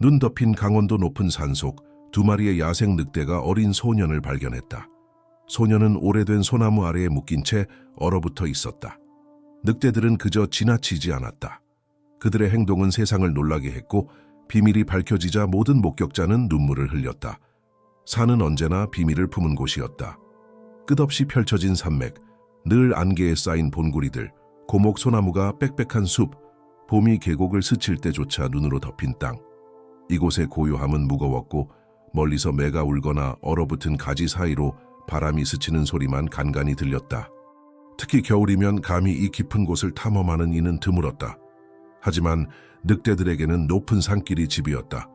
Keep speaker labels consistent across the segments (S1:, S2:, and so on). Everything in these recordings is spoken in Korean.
S1: 눈 덮인 강원도 높은 산속 두 마리의 야생 늑대가 어린 소년을 발견했다. 소년은 오래된 소나무 아래에 묶인 채 얼어붙어 있었다. 늑대들은 그저 지나치지 않았다. 그들의 행동은 세상을 놀라게 했고 비밀이 밝혀지자 모든 목격자는 눈물을 흘렸다. 산은 언제나 비밀을 품은 곳이었다. 끝없이 펼쳐진 산맥, 늘 안개에 쌓인 본구리들, 고목 소나무가 빽빽한 숲, 봄이 계곡을 스칠 때조차 눈으로 덮인 땅. 이곳의 고요함은 무거웠고 멀리서 매가 울거나 얼어붙은 가지 사이로 바람이 스치는 소리만 간간히 들렸다. 특히 겨울이면 감히 이 깊은 곳을 탐험하는 이는 드물었다. 하지만 늑대들에게는 높은 산길이 집이었다.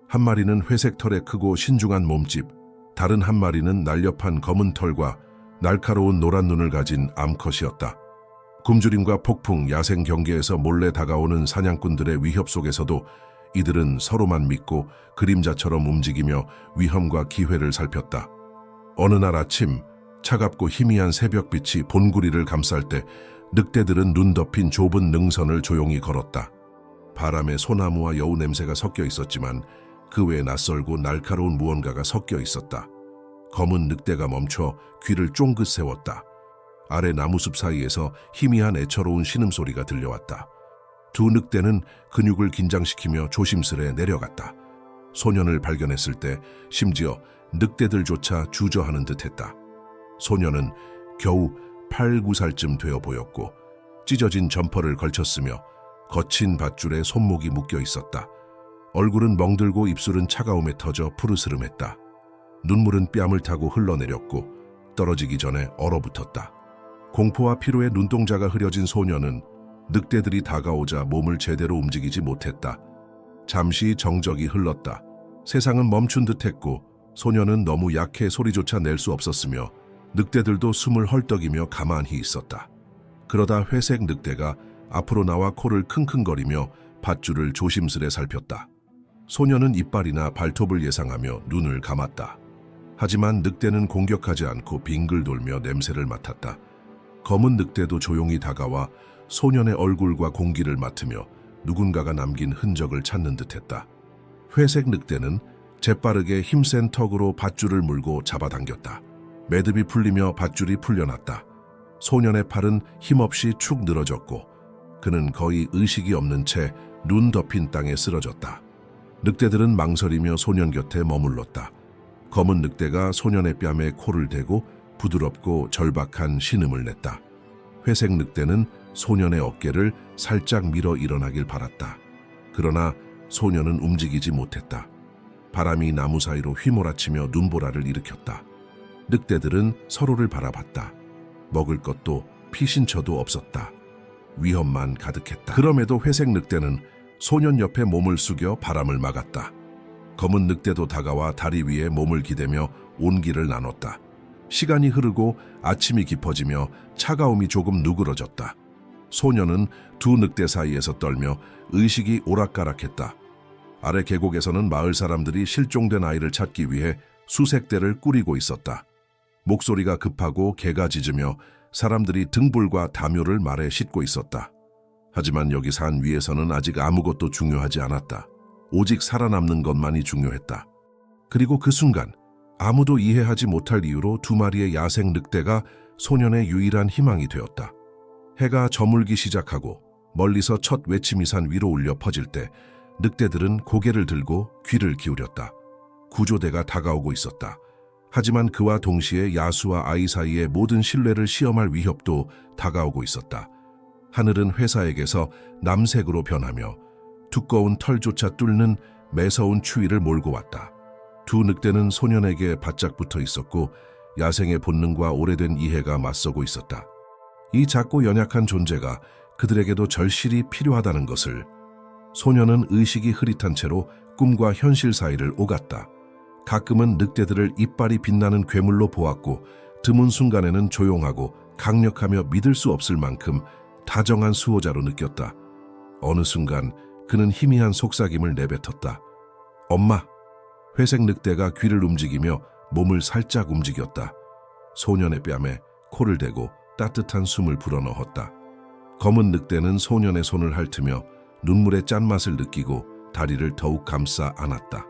S1: 한 마리는 회색 털에 크고 신중한 몸집, 다른 한 마리는 날렵한 검은 털과 날카로운 노란 눈을 가진 암컷이었다. 굶주림과 폭풍, 야생 경계에서 몰래 다가오는 사냥꾼들의 위협 속에서도 이들은 서로만 믿고 그림자처럼 움직이며 위험과 기회를 살폈다. 어느 날 아침, 차갑고 희미한 새벽빛이 본구리를 감쌀 때 늑대들은 눈 덮인 좁은 능선을 조용히 걸었다. 바람에 소나무와 여우 냄새가 섞여 있었지만 그 외에 낯설고 날카로운 무언가가 섞여 있었다. 검은 늑대가 멈춰 귀를 쫑긋 세웠다. 아래 나무숲 사이에서 희미한 애처로운 신음소리가 들려왔다. 두 늑대는 근육을 긴장시키며 조심스레 내려갔다. 소년을 발견했을 때 심지어 늑대들조차 주저하는 듯했다. 소년은 겨우 8, 9살쯤 되어 보였고 찢어진 점퍼를 걸쳤으며 거친 밧줄에 손목이 묶여 있었다. 얼굴은 멍들고 입술은 차가움에 터져 푸르스름했다. 눈물은 뺨을 타고 흘러내렸고 떨어지기 전에 얼어붙었다. 공포와 피로에 눈동자가 흐려진 소년은 늑대들이 다가오자 몸을 제대로 움직이지 못했다. 잠시 정적이 흘렀다. 세상은 멈춘 듯했고 소년은 너무 약해 소리조차 낼 수 없었으며 늑대들도 숨을 헐떡이며 가만히 있었다. 그러다 회색 늑대가 앞으로 나와 코를 킁킁거리며 밧줄을 조심스레 살폈다. 소년은 이빨이나 발톱을 예상하며 눈을 감았다. 하지만 늑대는 공격하지 않고 빙글 돌며 냄새를 맡았다. 검은 늑대도 조용히 다가와 소년의 얼굴과 공기를 맡으며 누군가가 남긴 흔적을 찾는 듯했다. 회색 늑대는 재빠르게 힘센 턱으로 밧줄을 물고 잡아당겼다. 매듭이 풀리며 밧줄이 풀려났다. 소년의 팔은 힘없이 축 늘어졌고 그는 거의 의식이 없는 채 눈 덮인 땅에 쓰러졌다. 늑대들은 망설이며 소년 곁에 머물렀다. 검은 늑대가 소년의 뺨에 코를 대고 부드럽고 절박한 신음을 냈다. 회색 늑대는 소년의 어깨를 살짝 밀어 일어나길 바랐다. 그러나 소년은 움직이지 못했다. 바람이 나무 사이로 휘몰아치며 눈보라를 일으켰다. 늑대들은 서로를 바라봤다. 먹을 것도 피신처도 없었다. 위험만 가득했다. 그럼에도 회색 늑대는 소년 옆에 몸을 숙여 바람을 막았다. 검은 늑대도 다가와 다리 위에 몸을 기대며 온기를 나눴다. 시간이 흐르고 아침이 깊어지며 차가움이 조금 누그러졌다. 소년은 두 늑대 사이에서 떨며 의식이 오락가락했다. 아래 계곡에서는 마을 사람들이 실종된 아이를 찾기 위해 수색대를 꾸리고 있었다. 목소리가 급하고 개가 짖으며 사람들이 등불과 담요를 말에 싣고 있었다. 하지만 여기 산 위에서는 아직 아무것도 중요하지 않았다. 오직 살아남는 것만이 중요했다. 그리고 그 순간 아무도 이해하지 못할 이유로 두 마리의 야생 늑대가 소년의 유일한 희망이 되었다. 해가 저물기 시작하고 멀리서 첫 외침이 산 위로 울려 퍼질 때 늑대들은 고개를 들고 귀를 기울였다. 구조대가 다가오고 있었다. 하지만 그와 동시에 야수와 아이 사이의 모든 신뢰를 시험할 위협도 다가오고 있었다. 하늘은 회사에게서 남색으로 변하며 두꺼운 털조차 뚫는 매서운 추위를 몰고 왔다. 두 늑대는 소년에게 바짝 붙어 있었고 야생의 본능과 오래된 이해가 맞서고 있었다. 이 작고 연약한 존재가 그들에게도 절실히 필요하다는 것을. 소년은 의식이 흐릿한 채로 꿈과 현실 사이를 오갔다. 가끔은 늑대들을 이빨이 빛나는 괴물로 보았고 드문 순간에는 조용하고 강력하며 믿을 수 없을 만큼 다정한 수호자로 느꼈다. 어느 순간 그는 희미한 속삭임을 내뱉었다. 엄마! 회색 늑대가 귀를 움직이며 몸을 살짝 움직였다. 소년의 뺨에 코를 대고 따뜻한 숨을 불어넣었다. 검은 늑대는 소년의 손을 핥으며 눈물의 짠맛을 느끼고 다리를 더욱 감싸 안았다.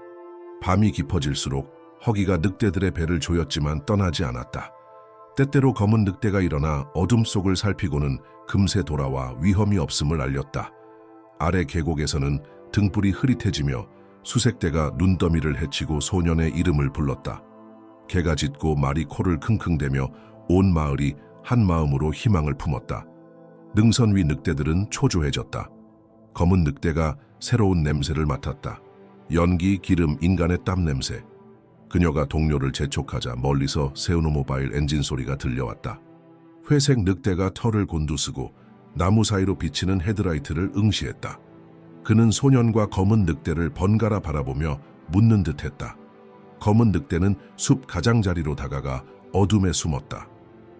S1: 밤이 깊어질수록 허기가 늑대들의 배를 조였지만 떠나지 않았다. 때때로 검은 늑대가 일어나 어둠 속을 살피고는 금세 돌아와 위험이 없음을 알렸다. 아래 계곡에서는 등불이 흐릿해지며 수색대가 눈더미를 헤치고 소년의 이름을 불렀다. 개가 짖고 말이 코를 킁킁대며 온 마을이 한 마음으로 희망을 품었다. 능선 위 늑대들은 초조해졌다. 검은 늑대가 새로운 냄새를 맡았다. 연기, 기름, 인간의 땀 냄새. 그녀가 동료를 재촉하자 멀리서 세우노모바일 엔진 소리가 들려왔다. 회색 늑대가 털을 곤두쓰고 나무 사이로 비치는 헤드라이트를 응시했다. 그는 소년과 검은 늑대를 번갈아 바라보며 묻는 듯했다. 검은 늑대는 숲 가장자리로 다가가 어둠에 숨었다.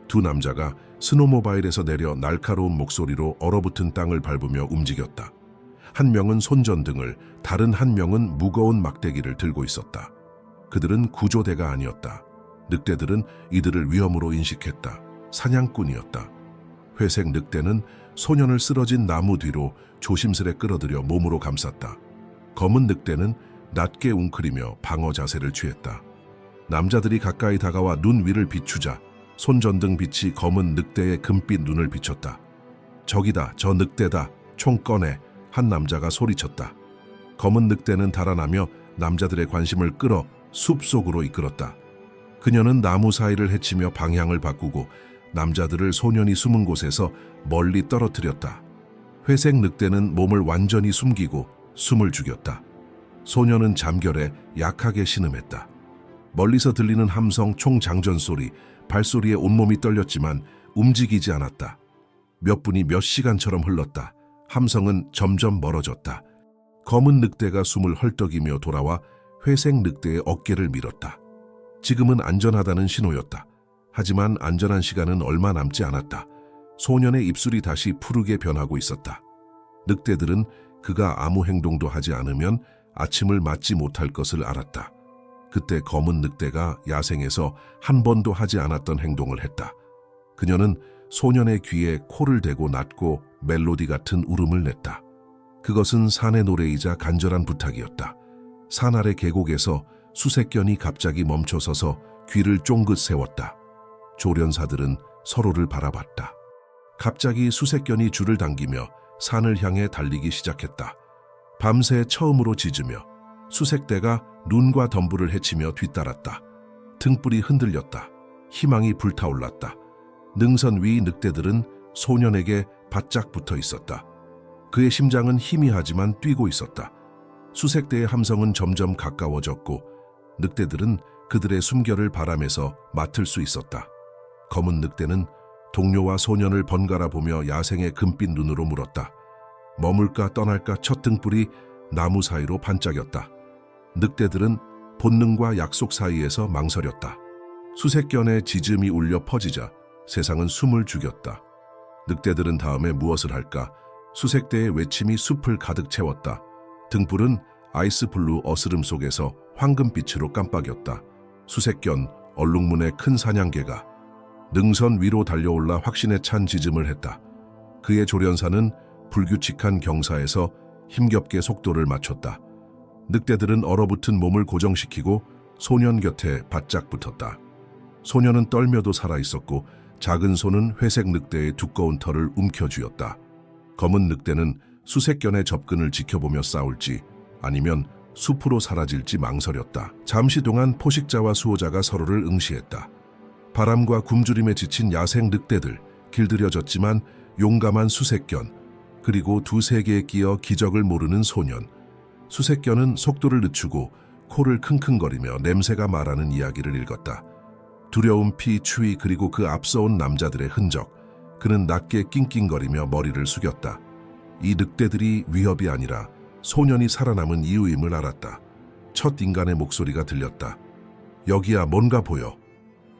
S1: 두 남자가 스노모바일에서 내려 날카로운 목소리로 얼어붙은 땅을 밟으며 움직였다. 한 명은 손전등을, 다른 한 명은 무거운 막대기를 들고 있었다. 그들은 구조대가 아니었다. 늑대들은 이들을 위험으로 인식했다. 사냥꾼이었다. 회색 늑대는 소년을 쓰러진 나무 뒤로 조심스레 끌어들여 몸으로 감쌌다. 검은 늑대는 낮게 웅크리며 방어 자세를 취했다. 남자들이 가까이 다가와 눈 위를 비추자 손전등 빛이 검은 늑대의 금빛 눈을 비췄다. 저기다, 저 늑대다, 총 꺼내, 한 남자가 소리쳤다. 검은 늑대는 달아나며 남자들의 관심을 끌어 숲속으로 이끌었다. 그녀는 나무 사이를 헤치며 방향을 바꾸고 남자들을 소년이 숨은 곳에서 멀리 떨어뜨렸다. 회색 늑대는 몸을 완전히 숨기고 숨을 죽였다. 소년은 잠결에 약하게 신음했다. 멀리서 들리는 함성 총장전 소리, 발소리에 온몸이 떨렸지만 움직이지 않았다. 몇 분이 몇 시간처럼 흘렀다. 함성은 점점 멀어졌다. 검은 늑대가 숨을 헐떡이며 돌아와 회색 늑대의 어깨를 밀었다. 지금은 안전하다는 신호였다. 하지만 안전한 시간은 얼마 남지 않았다. 소년의 입술이 다시 푸르게 변하고 있었다. 늑대들은 그가 아무 행동도 하지 않으면 아침을 맞지 못할 것을 알았다. 그때 검은 늑대가 야생에서 한 번도 하지 않았던 행동을 했다. 그녀는 소년의 귀에 코를 대고 낮고 멜로디 같은 울음을 냈다. 그것은 산의 노래이자 간절한 부탁이었다. 산 아래 계곡에서 수색견이 갑자기 멈춰서서 귀를 쫑긋 세웠다. 조련사들은 서로를 바라봤다. 갑자기 수색견이 줄을 당기며 산을 향해 달리기 시작했다. 밤새 처음으로 짖으며 수색대가 눈과 덤불을 헤치며 뒤따랐다. 등불이 흔들렸다. 희망이 불타올랐다. 능선 위 늑대들은 소년에게 바짝 붙어 있었다. 그의 심장은 희미하지만 뛰고 있었다. 수색대의 함성은 점점 가까워졌고 늑대들은 그들의 숨결을 바람에서 맡을 수 있었다. 검은 늑대는 동료와 소년을 번갈아 보며 야생의 금빛 눈으로 물었다. 머물까 떠날까 첫 등불이 나무 사이로 반짝였다. 늑대들은 본능과 약속 사이에서 망설였다. 수색견의 짖음이 울려 퍼지자 세상은 숨을 죽였다. 늑대들은 다음에 무엇을 할까? 수색대의 외침이 숲을 가득 채웠다. 등불은 아이스블루 어스름 속에서 황금빛으로 깜빡였다. 수색견, 얼룩무늬 큰 사냥개가 능선 위로 달려올라 확신에 찬 짖음을 했다. 그의 조련사는 불규칙한 경사에서 힘겹게 속도를 맞췄다. 늑대들은 얼어붙은 몸을 고정시키고 소년 곁에 바짝 붙었다. 소년은 떨며도 살아있었고 작은 손은 회색 늑대의 두꺼운 털을 움켜쥐었다. 검은 늑대는 수색견의 접근을 지켜보며 싸울지 아니면 숲으로 사라질지 망설였다. 잠시 동안 포식자와 수호자가 서로를 응시했다. 바람과 굶주림에 지친 야생 늑대들, 길들여졌지만 용감한 수색견, 그리고 두세 개에 끼어 기적을 모르는 소년. 수색견은 속도를 늦추고 코를 킁킁거리며 냄새가 말하는 이야기를 읽었다. 두려움, 피, 추위 그리고 그 앞서온 남자들의 흔적. 그는 낮게 낑낑거리며 머리를 숙였다. 이 늑대들이 위협이 아니라 소년이 살아남은 이유임을 알았다. 첫 인간의 목소리가 들렸다. 여기야, 뭔가 보여.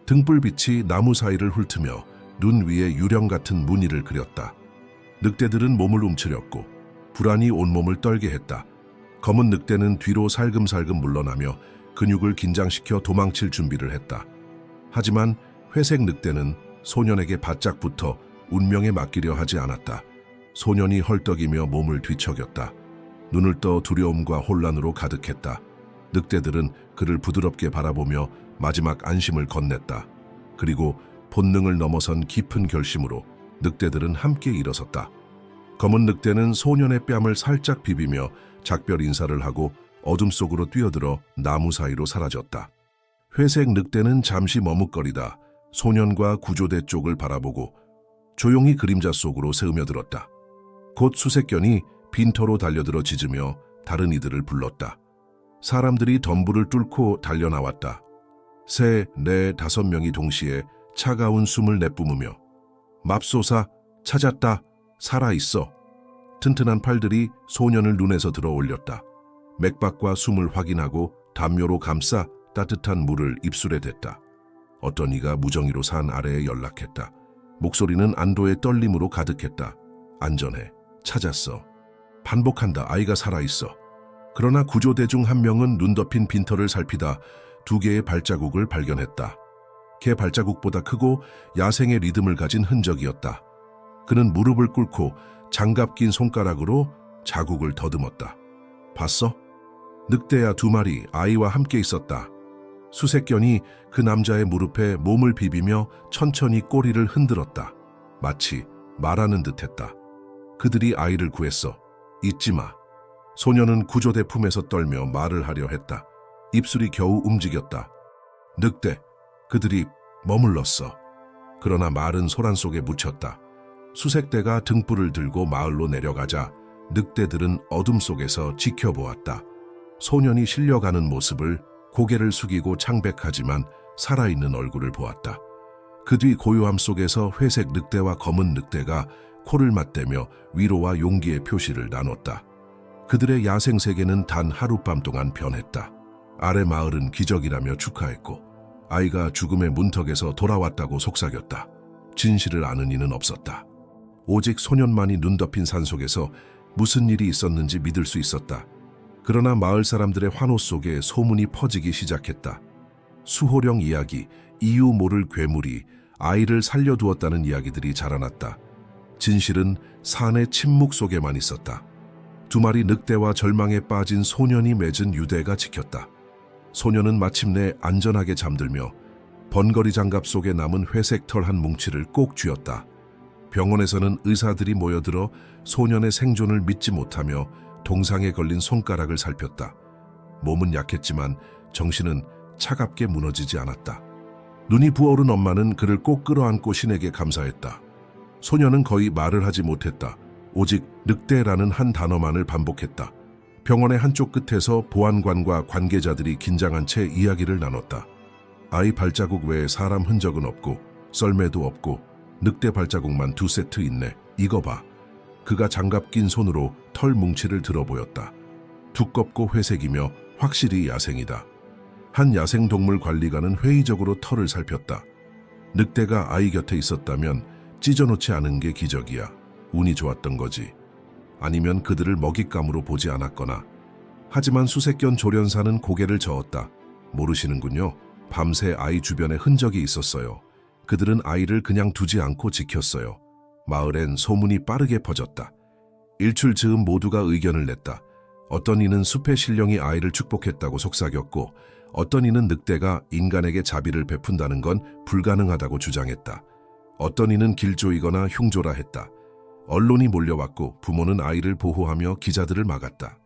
S1: 등불빛이 나무 사이를 훑으며 눈 위에 유령 같은 무늬를 그렸다. 늑대들은 몸을 움츠렸고 불안이 온몸을 떨게 했다. 검은 늑대는 뒤로 살금살금 물러나며 근육을 긴장시켜 도망칠 준비를 했다. 하지만 회색 늑대는 소년에게 바짝 붙어 운명에 맡기려 하지 않았다. 소년이 헐떡이며 몸을 뒤척였다. 눈을 떠 두려움과 혼란으로 가득했다. 늑대들은 그를 부드럽게 바라보며 마지막 안심을 건넸다. 그리고 본능을 넘어선 깊은 결심으로 늑대들은 함께 일어섰다. 검은 늑대는 소년의 뺨을 살짝 비비며 작별 인사를 하고 어둠 속으로 뛰어들어 나무 사이로 사라졌다. 회색 늑대는 잠시 머뭇거리다 소년과 구조대 쪽을 바라보고 조용히 그림자 속으로 스며들었다. 곧 수색견이 빈터로 달려들어 짖으며 다른 이들을 불렀다. 사람들이 덤불을 뚫고 달려나왔다. 세, 네, 5명이 동시에 차가운 숨을 내뿜으며 맙소사, 찾았다, 살아있어. 튼튼한 팔들이 소년을 눈에서 들어 올렸다. 맥박과 숨을 확인하고 담요로 감싸 따뜻한 물을 입술에 댔다. 어떤 이가 무정의로 산 아래에 연락했다. 목소리는 안도의 떨림으로 가득했다. 안전해, 찾았어. 반복한다, 아이가 살아있어. 그러나 구조대 중 한 명은 눈 덮인 빈터를 살피다 2개의 발자국을 발견했다. 개 발자국보다 크고 야생의 리듬을 가진 흔적이었다. 그는 무릎을 꿇고 장갑 낀 손가락으로 자국을 더듬었다. 봤어? 늑대야 2마리 아이와 함께 있었다. 수색견이 그 남자의 무릎에 몸을 비비며 천천히 꼬리를 흔들었다. 마치 말하는 듯했다. 그들이 아이를 구했어. 잊지 마. 소년은 구조대 품에서 떨며 말을 하려 했다. 입술이 겨우 움직였다. 늑대. 그들이 머물렀어. 그러나 말은 소란 속에 묻혔다. 수색대가 등불을 들고 마을로 내려가자 늑대들은 어둠 속에서 지켜보았다. 소년이 실려가는 모습을 고개를 숙이고 창백하지만 살아있는 얼굴을 보았다. 그 뒤 고요함 속에서 회색 늑대와 검은 늑대가 코를 맞대며 위로와 용기의 표시를 나눴다. 그들의 야생 세계는 단 하룻밤 동안 변했다. 아래 마을은 기적이라며 축하했고 아이가 죽음의 문턱에서 돌아왔다고 속삭였다. 진실을 아는 이는 없었다. 오직 소년만이 눈 덮인 산속에서 무슨 일이 있었는지 믿을 수 있었다. 그러나 마을 사람들의 환호 속에 소문이 퍼지기 시작했다. 수호령 이야기, 이유 모를 괴물이 아이를 살려두었다는 이야기들이 자라났다. 진실은 산의 침묵 속에만 있었다. 2마리 늑대와 절망에 빠진 소년이 맺은 유대가 지켰다. 소년은 마침내 안전하게 잠들며 번거리 장갑 속에 남은 회색 털 한 뭉치를 꼭 쥐었다. 병원에서는 의사들이 모여들어 소년의 생존을 믿지 못하며 동상에 걸린 손가락을 살폈다. 몸은 약했지만 정신은 차갑게 무너지지 않았다. 눈이 부어오른 엄마는 그를 꼭 끌어안고 신에게 감사했다. 소년은 거의 말을 하지 못했다. 오직 늑대라는 한 단어만을 반복했다. 병원의 한쪽 끝에서 보안관과 관계자들이 긴장한 채 이야기를 나눴다. 아이 발자국 외에 사람 흔적은 없고 썰매도 없고 늑대 발자국만 2세트 있네. 이거 봐. 그가 장갑 낀 손으로 털 뭉치를 들어 보였다. 두껍고 회색이며 확실히 야생이다. 한 야생동물 관리관은 회의적으로 털을 살폈다. 늑대가 아이 곁에 있었다면 찢어놓지 않은 게 기적이야. 운이 좋았던 거지. 아니면 그들을 먹잇감으로 보지 않았거나. 하지만 수색견 조련사는 고개를 저었다. 모르시는군요. 밤새 아이 주변에 흔적이 있었어요. 그들은 아이를 그냥 두지 않고 지켰어요. 마을엔 소문이 빠르게 퍼졌다. 일출 즈음 모두가 의견을 냈다. 어떤 이는 숲의 신령이 아이를 축복했다고 속삭였고 어떤 이는 늑대가 인간에게 자비를 베푼다는 건 불가능하다고 주장했다. 어떤 이는 길조이거나 흉조라 했다. 언론이 몰려왔고 부모는 아이를 보호하며 기자들을 막았다.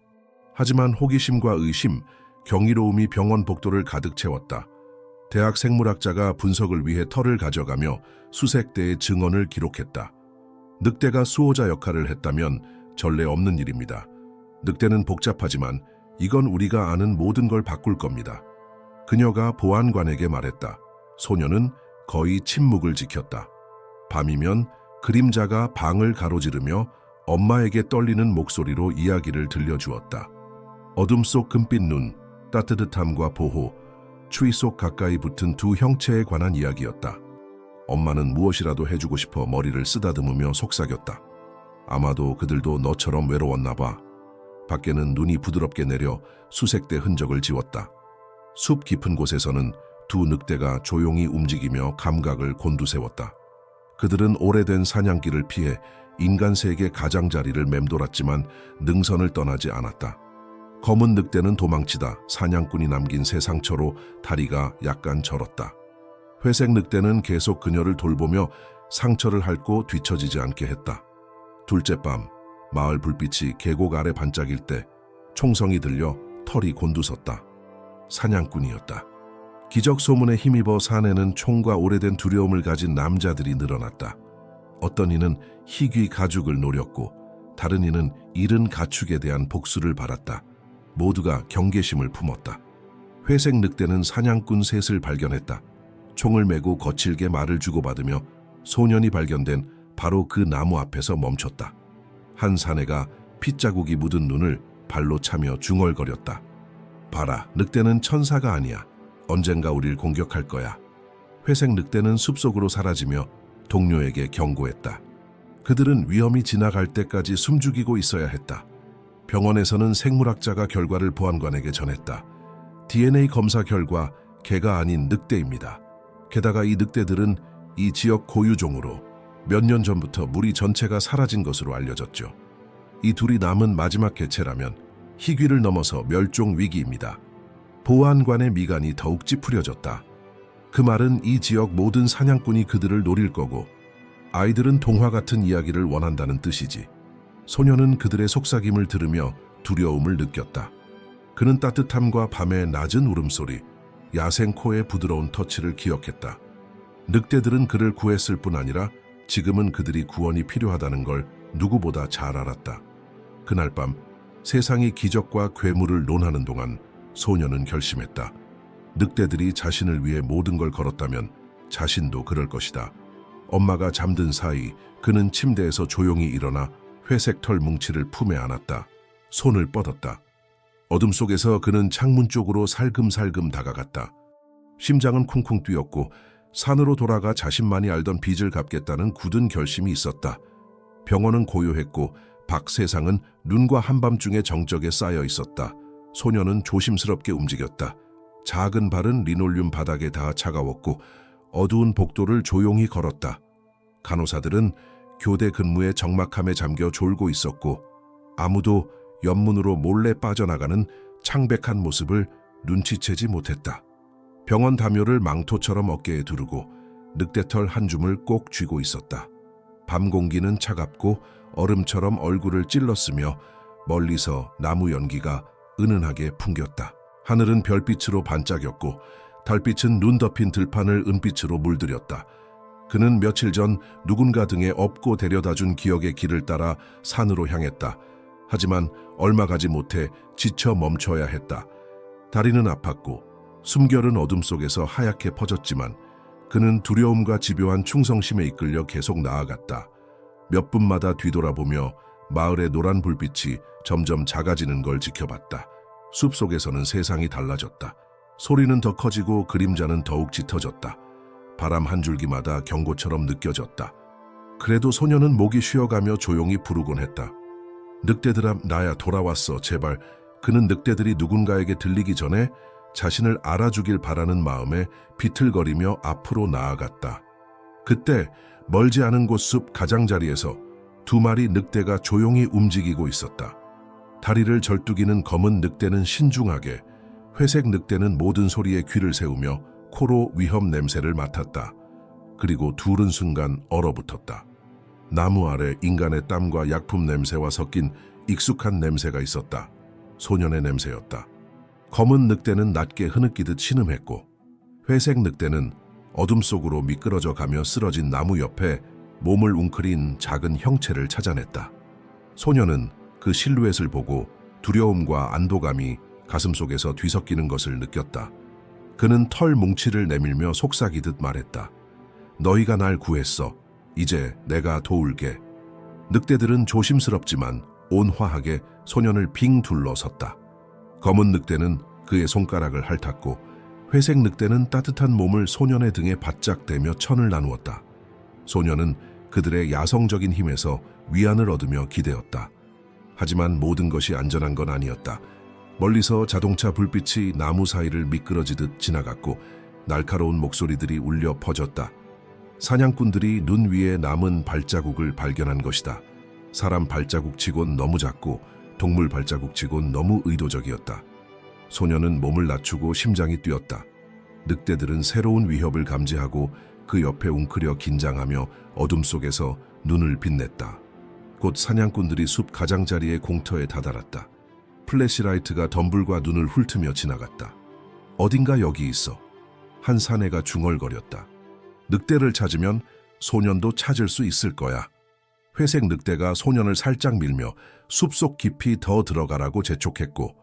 S1: 하지만 호기심과 의심, 경이로움이 병원 복도를 가득 채웠다. 대학 생물학자가 분석을 위해 털을 가져가며 수색대의 증언을 기록했다. 늑대가 수호자 역할을 했다면 전례 없는 일입니다. 늑대는 복잡하지만 이건 우리가 아는 모든 걸 바꿀 겁니다. 그녀가 보안관에게 말했다. 소녀는 거의 침묵을 지켰다. 밤이면 그림자가 방을 가로지르며 엄마에게 떨리는 목소리로 이야기를 들려주었다. 어둠 속 금빛 눈, 따뜻함과 보호, 추위 속 가까이 붙은 2 형체에 관한 이야기였다. 엄마는 무엇이라도 해주고 싶어 머리를 쓰다듬으며 속삭였다. 아마도 그들도 너처럼 외로웠나 봐. 밖에는 눈이 부드럽게 내려 수색대 흔적을 지웠다. 숲 깊은 곳에서는 2 늑대가 조용히 움직이며 감각을 곤두세웠다. 그들은 오래된 사냥길을 피해 인간 세계 가장자리를 맴돌았지만 능선을 떠나지 않았다. 검은 늑대는 도망치다 사냥꾼이 남긴 새 상처로 다리가 약간 절었다. 회색 늑대는 계속 그녀를 돌보며 상처를 핥고 뒤처지지 않게 했다. 둘째 밤, 마을 불빛이 계곡 아래 반짝일 때 총성이 들려 털이 곤두섰다. 사냥꾼이었다. 기적 소문에 힘입어 산에는 총과 오래된 두려움을 가진 남자들이 늘어났다. 어떤 이는 희귀 가죽을 노렸고 다른 이는 잃은 가축에 대한 복수를 바랐다. 모두가 경계심을 품었다. 회색 늑대는 사냥꾼 셋을 발견했다. 총을 메고 거칠게 말을 주고받으며 소년이 발견된 바로 그 나무 앞에서 멈췄다. 한 사내가 핏자국이 묻은 눈을 발로 차며 중얼거렸다. 봐라, 늑대는 천사가 아니야. 언젠가 우릴 공격할 거야. 회색 늑대는 숲속으로 사라지며 동료에게 경고했다. 그들은 위험이 지나갈 때까지 숨죽이고 있어야 했다. 병원에서는 생물학자가 결과를 보안관에게 전했다. DNA 검사 결과 개가 아닌 늑대입니다. 게다가 이 늑대들은 이 지역 고유종으로 몇 년 전부터 무리 전체가 사라진 것으로 알려졌죠. 이 둘이 남은 마지막 개체라면 희귀를 넘어서 멸종 위기입니다. 보안관의 미간이 더욱 찌푸려졌다. 그 말은 이 지역 모든 사냥꾼이 그들을 노릴 거고 아이들은 동화 같은 이야기를 원한다는 뜻이지. 소녀는 그들의 속삭임을 들으며 두려움을 느꼈다. 그는 따뜻함과 밤의 낮은 울음소리, 야생코의 부드러운 터치를 기억했다. 늑대들은 그를 구했을 뿐 아니라 지금은 그들이 구원이 필요하다는 걸 누구보다 잘 알았다. 그날 밤 세상이 기적과 괴물을 논하는 동안 소녀는 결심했다. 늑대들이 자신을 위해 모든 걸 걸었다면 자신도 그럴 것이다. 엄마가 잠든 사이 그는 침대에서 조용히 일어나 회색 털 뭉치를 품에 안았다. 손을 뻗었다. 어둠 속에서 그는 창문 쪽으로 살금살금 다가갔다. 심장은 쿵쿵 뛰었고 산으로 돌아가 자신만이 알던 빚을 갚겠다는 굳은 결심이 있었다. 병원은 고요했고 밖 세상은 눈과 한밤중의 정적에 쌓여 있었다. 소녀는 조심스럽게 움직였다. 작은 발은 리놀륨 바닥에 닿아 차가웠고 어두운 복도를 조용히 걸었다. 간호사들은 교대 근무의 적막함에 잠겨 졸고 있었고 아무도 옆문으로 몰래 빠져나가는 창백한 모습을 눈치채지 못했다. 병원 담요를 망토처럼 어깨에 두르고 늑대털 한 줌을 꼭 쥐고 있었다. 밤 공기는 차갑고 얼음처럼 얼굴을 찔렀으며 멀리서 나무 연기가 은은하게 풍겼다. 하늘은 별빛으로 반짝였고 달빛은 눈 덮인 들판을 은빛으로 물들였다. 그는 며칠 전 누군가 등에 업고 데려다준 기억의 길을 따라 산으로 향했다. 하지만 얼마 가지 못해 지쳐 멈춰야 했다. 다리는 아팠고 숨결은 어둠 속에서 하얗게 퍼졌지만 그는 두려움과 집요한 충성심에 이끌려 계속 나아갔다. 몇 분마다 뒤돌아보며 마을의 노란 불빛이 점점 작아지는 걸 지켜봤다. 숲속에서는 세상이 달라졌다. 소리는 더 커지고 그림자는 더욱 짙어졌다. 바람 한 줄기마다 경고처럼 느껴졌다. 그래도 소녀는 목이 쉬어가며 조용히 부르곤 했다. 늑대들아, 나야 돌아왔어, 제발. 그는 늑대들이 누군가에게 들리기 전에 자신을 알아주길 바라는 마음에 비틀거리며 앞으로 나아갔다. 그때 멀지 않은 곳 숲 가장자리에서 두 마리 늑대가 조용히 움직이고 있었다. 다리를 절뚝이는 검은 늑대는 신중하게, 회색 늑대는 모든 소리에 귀를 세우며 코로 위험 냄새를 맡았다. 그리고 둘은 순간 얼어붙었다. 나무 아래 인간의 땀과 약품 냄새와 섞인 익숙한 냄새가 있었다. 소년의 냄새였다. 검은 늑대는 낮게 흐느끼듯 신음했고 회색 늑대는 어둠 속으로 미끄러져 가며 쓰러진 나무 옆에 몸을 웅크린 작은 형체를 찾아냈다. 소년은 그 실루엣을 보고 두려움과 안도감이 가슴속에서 뒤섞이는 것을 느꼈다. 그는 털 뭉치를 내밀며 속삭이듯 말했다. 너희가 날 구했어. 이제 내가 도울게. 늑대들은 조심스럽지만 온화하게 소년을 빙 둘러섰다. 검은 늑대는 그의 손가락을 핥았고 회색 늑대는 따뜻한 몸을 소년의 등에 바짝 대며 천을 나누었다. 소년은 그들의 야성적인 힘에서 위안을 얻으며 기대었다. 하지만 모든 것이 안전한 건 아니었다. 멀리서 자동차 불빛이 나무 사이를 미끄러지듯 지나갔고 날카로운 목소리들이 울려 퍼졌다. 사냥꾼들이 눈 위에 남은 발자국을 발견한 것이다. 사람 발자국치곤 너무 작고 동물 발자국치곤 너무 의도적이었다. 소녀는 몸을 낮추고 심장이 뛰었다. 늑대들은 새로운 위협을 감지하고 그 옆에 웅크려 긴장하며 어둠 속에서 눈을 빛냈다. 곧 사냥꾼들이 숲 가장자리의 공터에 다다랐다. 플래시라이트가 덤불과 눈을 훑으며 지나갔다. 어딘가 여기 있어. 한 사내가 중얼거렸다. 늑대를 찾으면 소년도 찾을 수 있을 거야. 회색 늑대가 소년을 살짝 밀며 숲속 깊이 더 들어가라고 재촉했고,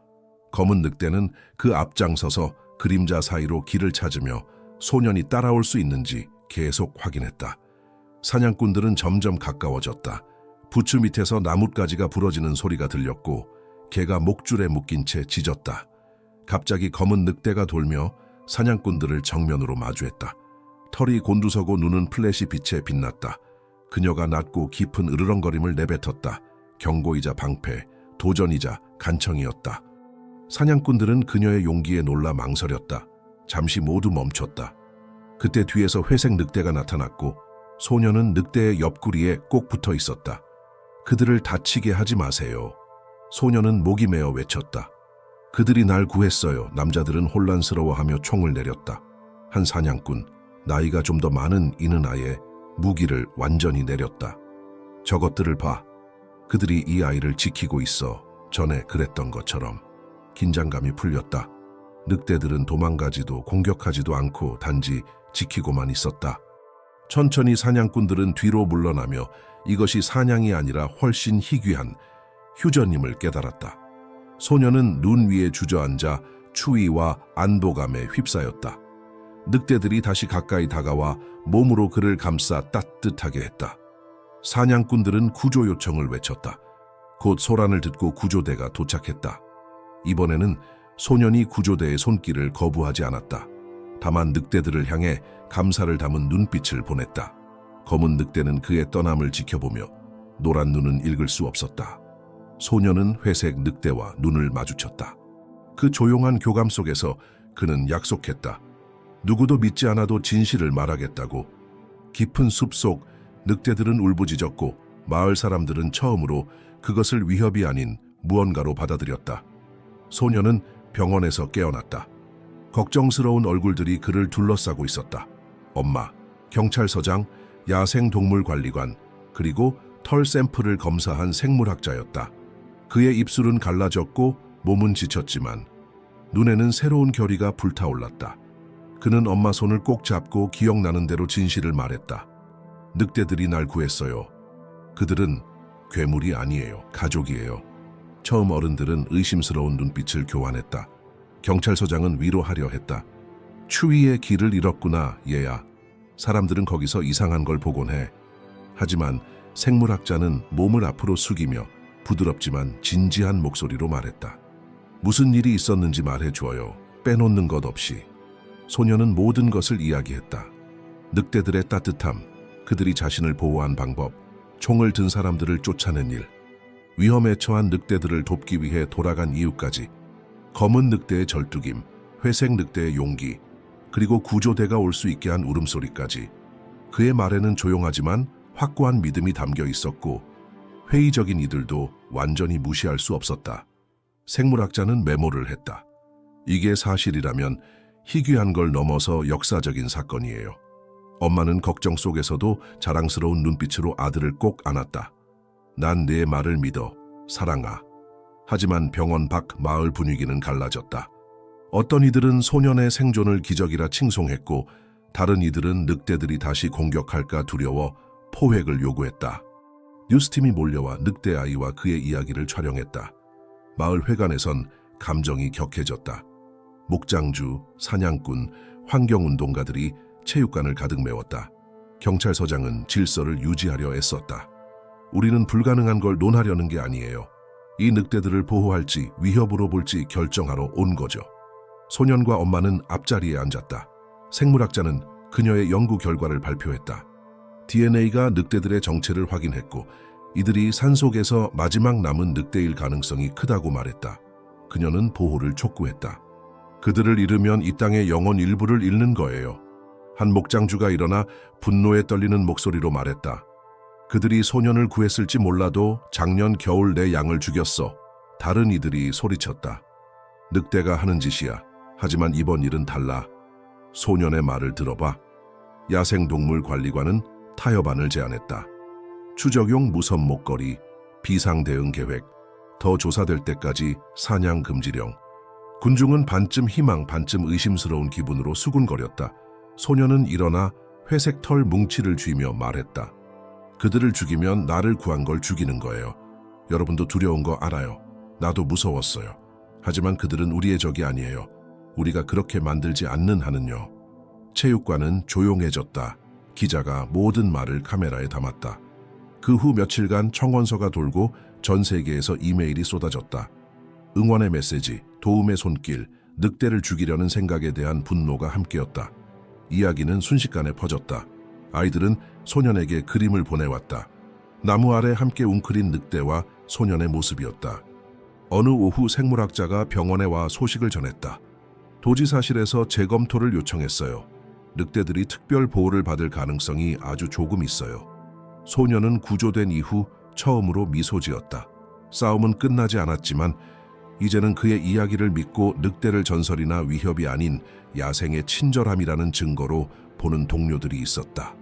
S1: 검은 늑대는 그 앞장서서 그림자 사이로 길을 찾으며 소년이 따라올 수 있는지 계속 확인했다. 사냥꾼들은 점점 가까워졌다. 부추 밑에서 나뭇가지가 부러지는 소리가 들렸고 개가 목줄에 묶인 채 짖었다. 갑자기 검은 늑대가 돌며 사냥꾼들을 정면으로 마주했다. 털이 곤두서고 눈은 플래시 빛에 빛났다. 그녀가 낮고 깊은 으르렁거림을 내뱉었다. 경고이자 방패, 도전이자 간청이었다. 사냥꾼들은 그녀의 용기에 놀라 망설였다. 잠시 모두 멈췄다. 그때 뒤에서 회색 늑대가 나타났고 소녀는 늑대의 옆구리에 꼭 붙어 있었다. 그들을 다치게 하지 마세요. 소녀는 목이 메어 외쳤다. 그들이 날 구했어요. 남자들은 혼란스러워하며 총을 내렸다. 한 사냥꾼, 나이가 좀 더 많은 이는 아예 무기를 완전히 내렸다. 저것들을 봐. 그들이 이 아이를 지키고 있어. 전에 그랬던 것처럼. 긴장감이 풀렸다. 늑대들은 도망가지도 공격하지도 않고 단지 지키고만 있었다. 천천히 사냥꾼들은 뒤로 물러나며 이것이 사냥이 아니라 훨씬 희귀한 휴전임을 깨달았다. 소녀는 눈 위에 주저앉아 추위와 안도감에 휩싸였다. 늑대들이 다시 가까이 다가와 몸으로 그를 감싸 따뜻하게 했다. 사냥꾼들은 구조 요청을 외쳤다. 곧 소란을 듣고 구조대가 도착했다. 이번에는 소년이 구조대의 손길을 거부하지 않았다. 다만 늑대들을 향해 감사를 담은 눈빛을 보냈다. 검은 늑대는 그의 떠남을 지켜보며 노란 눈은 읽을 수 없었다. 소년은 회색 늑대와 눈을 마주쳤다. 그 조용한 교감 속에서 그는 약속했다. 누구도 믿지 않아도 진실을 말하겠다고. 깊은 숲속 늑대들은 울부짖었고 마을 사람들은 처음으로 그것을 위협이 아닌 무언가로 받아들였다. 소년은 병원에서 깨어났다. 걱정스러운 얼굴들이 그를 둘러싸고 있었다. 엄마, 경찰서장, 야생동물관리관, 그리고 털 샘플을 검사한 생물학자였다. 그의 입술은 갈라졌고 몸은 지쳤지만 눈에는 새로운 결의가 불타올랐다. 그는 엄마 손을 꼭 잡고 기억나는 대로 진실을 말했다. 늑대들이 날 구했어요. 그들은 괴물이 아니에요. 가족이에요. 처음 어른들은 의심스러운 눈빛을 교환했다. 경찰서장은 위로하려 했다. 추위의 길을 잃었구나, 얘야. 사람들은 거기서 이상한 걸 보곤 해. 하지만 생물학자는 몸을 앞으로 숙이며 부드럽지만 진지한 목소리로 말했다. 무슨 일이 있었는지 말해줘요. 빼놓는 것 없이. 소녀는 모든 것을 이야기했다. 늑대들의 따뜻함, 그들이 자신을 보호한 방법, 총을 든 사람들을 쫓아낸 일, 위험에 처한 늑대들을 돕기 위해 돌아간 이유까지, 검은 늑대의 절뚝임, 회색 늑대의 용기, 그리고 구조대가 올 수 있게 한 울음소리까지. 그의 말에는 조용하지만 확고한 믿음이 담겨 있었고 회의적인 이들도 완전히 무시할 수 없었다. 생물학자는 메모를 했다. 이게 사실이라면 희귀한 걸 넘어서 역사적인 사건이에요. 엄마는 걱정 속에서도 자랑스러운 눈빛으로 아들을 꼭 안았다. 난 네 말을 믿어, 사랑아. 하지만 병원 밖 마을 분위기는 갈라졌다. 어떤 이들은 소년의 생존을 기적이라 칭송했고 다른 이들은 늑대들이 다시 공격할까 두려워 포획을 요구했다. 뉴스팀이 몰려와 늑대 아이와 그의 이야기를 촬영했다. 마을 회관에선 감정이 격해졌다. 목장주, 사냥꾼, 환경운동가들이 체육관을 가득 메웠다. 경찰서장은 질서를 유지하려 애썼다. 우리는 불가능한 걸 논하려는 게 아니에요. 이 늑대들을 보호할지 위협으로 볼지 결정하러 온 거죠. 소년과 엄마는 앞자리에 앉았다. 생물학자는 그녀의 연구 결과를 발표했다. DNA가 늑대들의 정체를 확인했고 이들이 산속에서 마지막 남은 늑대일 가능성이 크다고 말했다. 그녀는 보호를 촉구했다. 그들을 잃으면 이 땅의 영혼 일부를 잃는 거예요. 한 목장주가 일어나 분노에 떨리는 목소리로 말했다. 그들이 소년을 구했을지 몰라도 작년 겨울 내 양을 죽였어. 다른 이들이 소리쳤다. 늑대가 하는 짓이야. 하지만 이번 일은 달라. 소년의 말을 들어봐. 야생동물관리관은 타협안을 제안했다. 추적용 무선 목걸이, 비상대응 계획, 더 조사될 때까지 사냥 금지령. 군중은 반쯤 희망 반쯤 의심스러운 기분으로 수군거렸다. 소년은 일어나 회색 털 뭉치를 쥐며 말했다. 그들을 죽이면 나를 구한 걸 죽이는 거예요. 여러분도 두려운 거 알아요. 나도 무서웠어요. 하지만 그들은 우리의 적이 아니에요. 우리가 그렇게 만들지 않는 한은요. 체육관은 조용해졌다. 기자가 모든 말을 카메라에 담았다. 그 후 며칠간 청원서가 돌고 전 세계에서 이메일이 쏟아졌다. 응원의 메시지, 도움의 손길, 늑대를 죽이려는 생각에 대한 분노가 함께였다. 이야기는 순식간에 퍼졌다. 아이들은 소년에게 그림을 보내왔다. 나무 아래 함께 웅크린 늑대와 소년의 모습이었다. 어느 오후 생물학자가 병원에 와 소식을 전했다. 도지사실에서 재검토를 요청했어요. 늑대들이 특별 보호를 받을 가능성이 아주 조금 있어요. 소년은 구조된 이후 처음으로 미소 지었다. 싸움은 끝나지 않았지만 이제는 그의 이야기를 믿고 늑대를 전설이나 위협이 아닌 야생의 친절함이라는 증거로 보는 동료들이 있었다.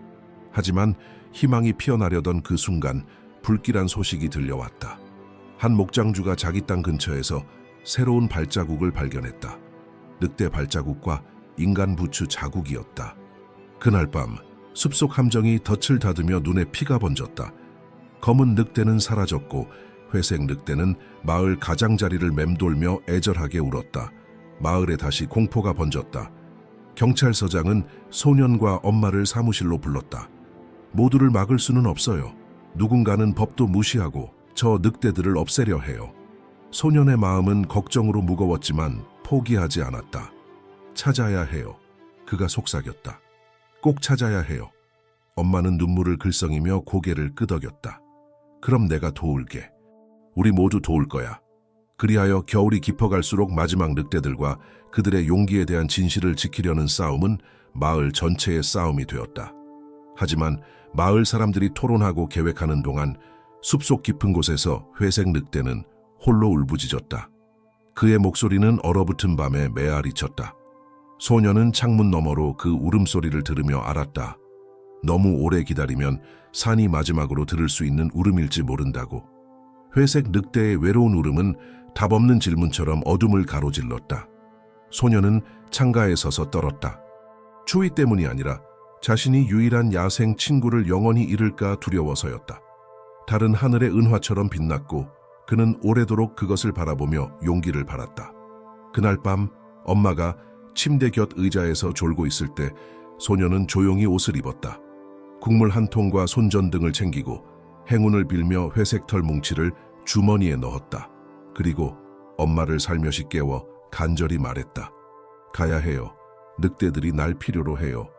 S1: 하지만 희망이 피어나려던 그 순간 불길한 소식이 들려왔다. 한 목장주가 자기 땅 근처에서 새로운 발자국을 발견했다. 늑대 발자국과 인간 부추 자국이었다. 그날 밤 숲속 함정이 덫을 닫으며 눈에 피가 번졌다. 검은 늑대는 사라졌고 회색 늑대는 마을 가장자리를 맴돌며 애절하게 울었다. 마을에 다시 공포가 번졌다. 경찰서장은 소년과 엄마를 사무실로 불렀다. 모두를 막을 수는 없어요. 누군가는 법도 무시하고 저 늑대들을 없애려 해요. 소년의 마음은 걱정으로 무거웠지만 포기하지 않았다. 찾아야 해요. 그가 속삭였다. 꼭 찾아야 해요. 엄마는 눈물을 글썽이며 고개를 끄덕였다. 그럼 내가 도울게. 우리 모두 도울 거야. 그리하여 겨울이 깊어갈수록 마지막 늑대들과 그들의 용기에 대한 진실을 지키려는 싸움은 마을 전체의 싸움이 되었다. 하지만 마을 사람들이 토론하고 계획하는 동안 숲속 깊은 곳에서 회색 늑대는 홀로 울부짖었다. 그의 목소리는 얼어붙은 밤에 메아리 쳤다. 소년은 창문 너머로 그 울음소리를 들으며 알았다. 너무 오래 기다리면 산이 마지막으로 들을 수 있는 울음일지 모른다고. 회색 늑대의 외로운 울음은 답없는 질문처럼 어둠을 가로질렀다. 소년은 창가에 서서 떨었다. 추위 때문이 아니라 자신이 유일한 야생 친구를 영원히 잃을까 두려워서였다. 달은 하늘의 은화처럼 빛났고 그는 오래도록 그것을 바라보며 용기를 받았다. 그날 밤 엄마가 침대 곁 의자에서 졸고 있을 때 소년은 조용히 옷을 입었다. 국물 한 통과 손전등을 챙기고 행운을 빌며 회색 털 뭉치를 주머니에 넣었다. 그리고 엄마를 살며시 깨워 간절히 말했다. 가야 해요. 늑대들이 날 필요로 해요.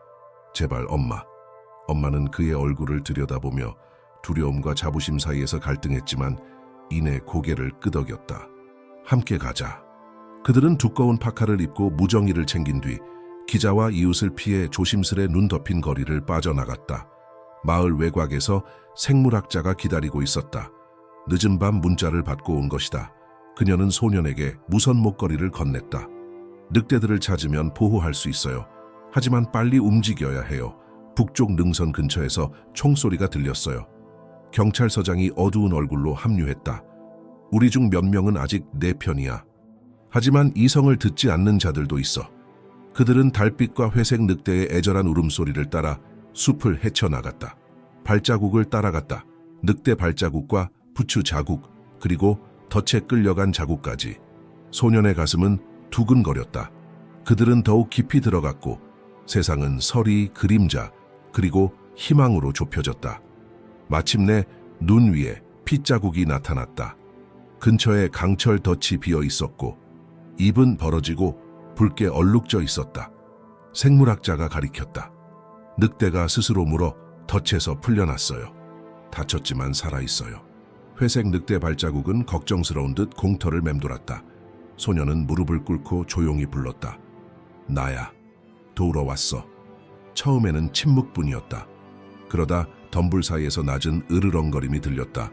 S1: 제발 엄마. 엄마는 그의 얼굴을 들여다보며 두려움과 자부심 사이에서 갈등했지만 이내 고개를 끄덕였다. 함께 가자. 그들은 두꺼운 파카를 입고 무정이를 챙긴 뒤 기자와 이웃을 피해 조심스레 눈 덮인 거리를 빠져나갔다. 마을 외곽에서 생물학자가 기다리고 있었다. 늦은 밤 문자를 받고 온 것이다. 그녀는 소년에게 무선 목걸이를 건넸다. 늑대들을 찾으면 보호할 수 있어요. 하지만 빨리 움직여야 해요. 북쪽 능선 근처에서 총소리가 들렸어요. 경찰서장이 어두운 얼굴로 합류했다. 우리 중 몇 명은 아직 내 편이야. 하지만 이성을 듣지 않는 자들도 있어. 그들은 달빛과 회색 늑대의 애절한 울음소리를 따라 숲을 헤쳐나갔다. 발자국을 따라갔다. 늑대 발자국과 부추 자국, 그리고 덫에 끌려간 자국까지. 소년의 가슴은 두근거렸다. 그들은 더욱 깊이 들어갔고 세상은 서리, 그림자, 그리고 희망으로 좁혀졌다. 마침내 눈 위에 핏자국이 나타났다. 근처에 강철 덫이 비어 있었고 입은 벌어지고 붉게 얼룩져 있었다. 생물학자가 가리켰다. 늑대가 스스로 물어 덫에서 풀려났어요. 다쳤지만 살아있어요. 회색 늑대 발자국은 걱정스러운 듯 공터를 맴돌았다. 소년은 무릎을 꿇고 조용히 불렀다. 나야. 도우러 왔어. 처음에는 침묵뿐이었다. 그러다 덤불 사이에서 낮은 으르렁거림이 들렸다.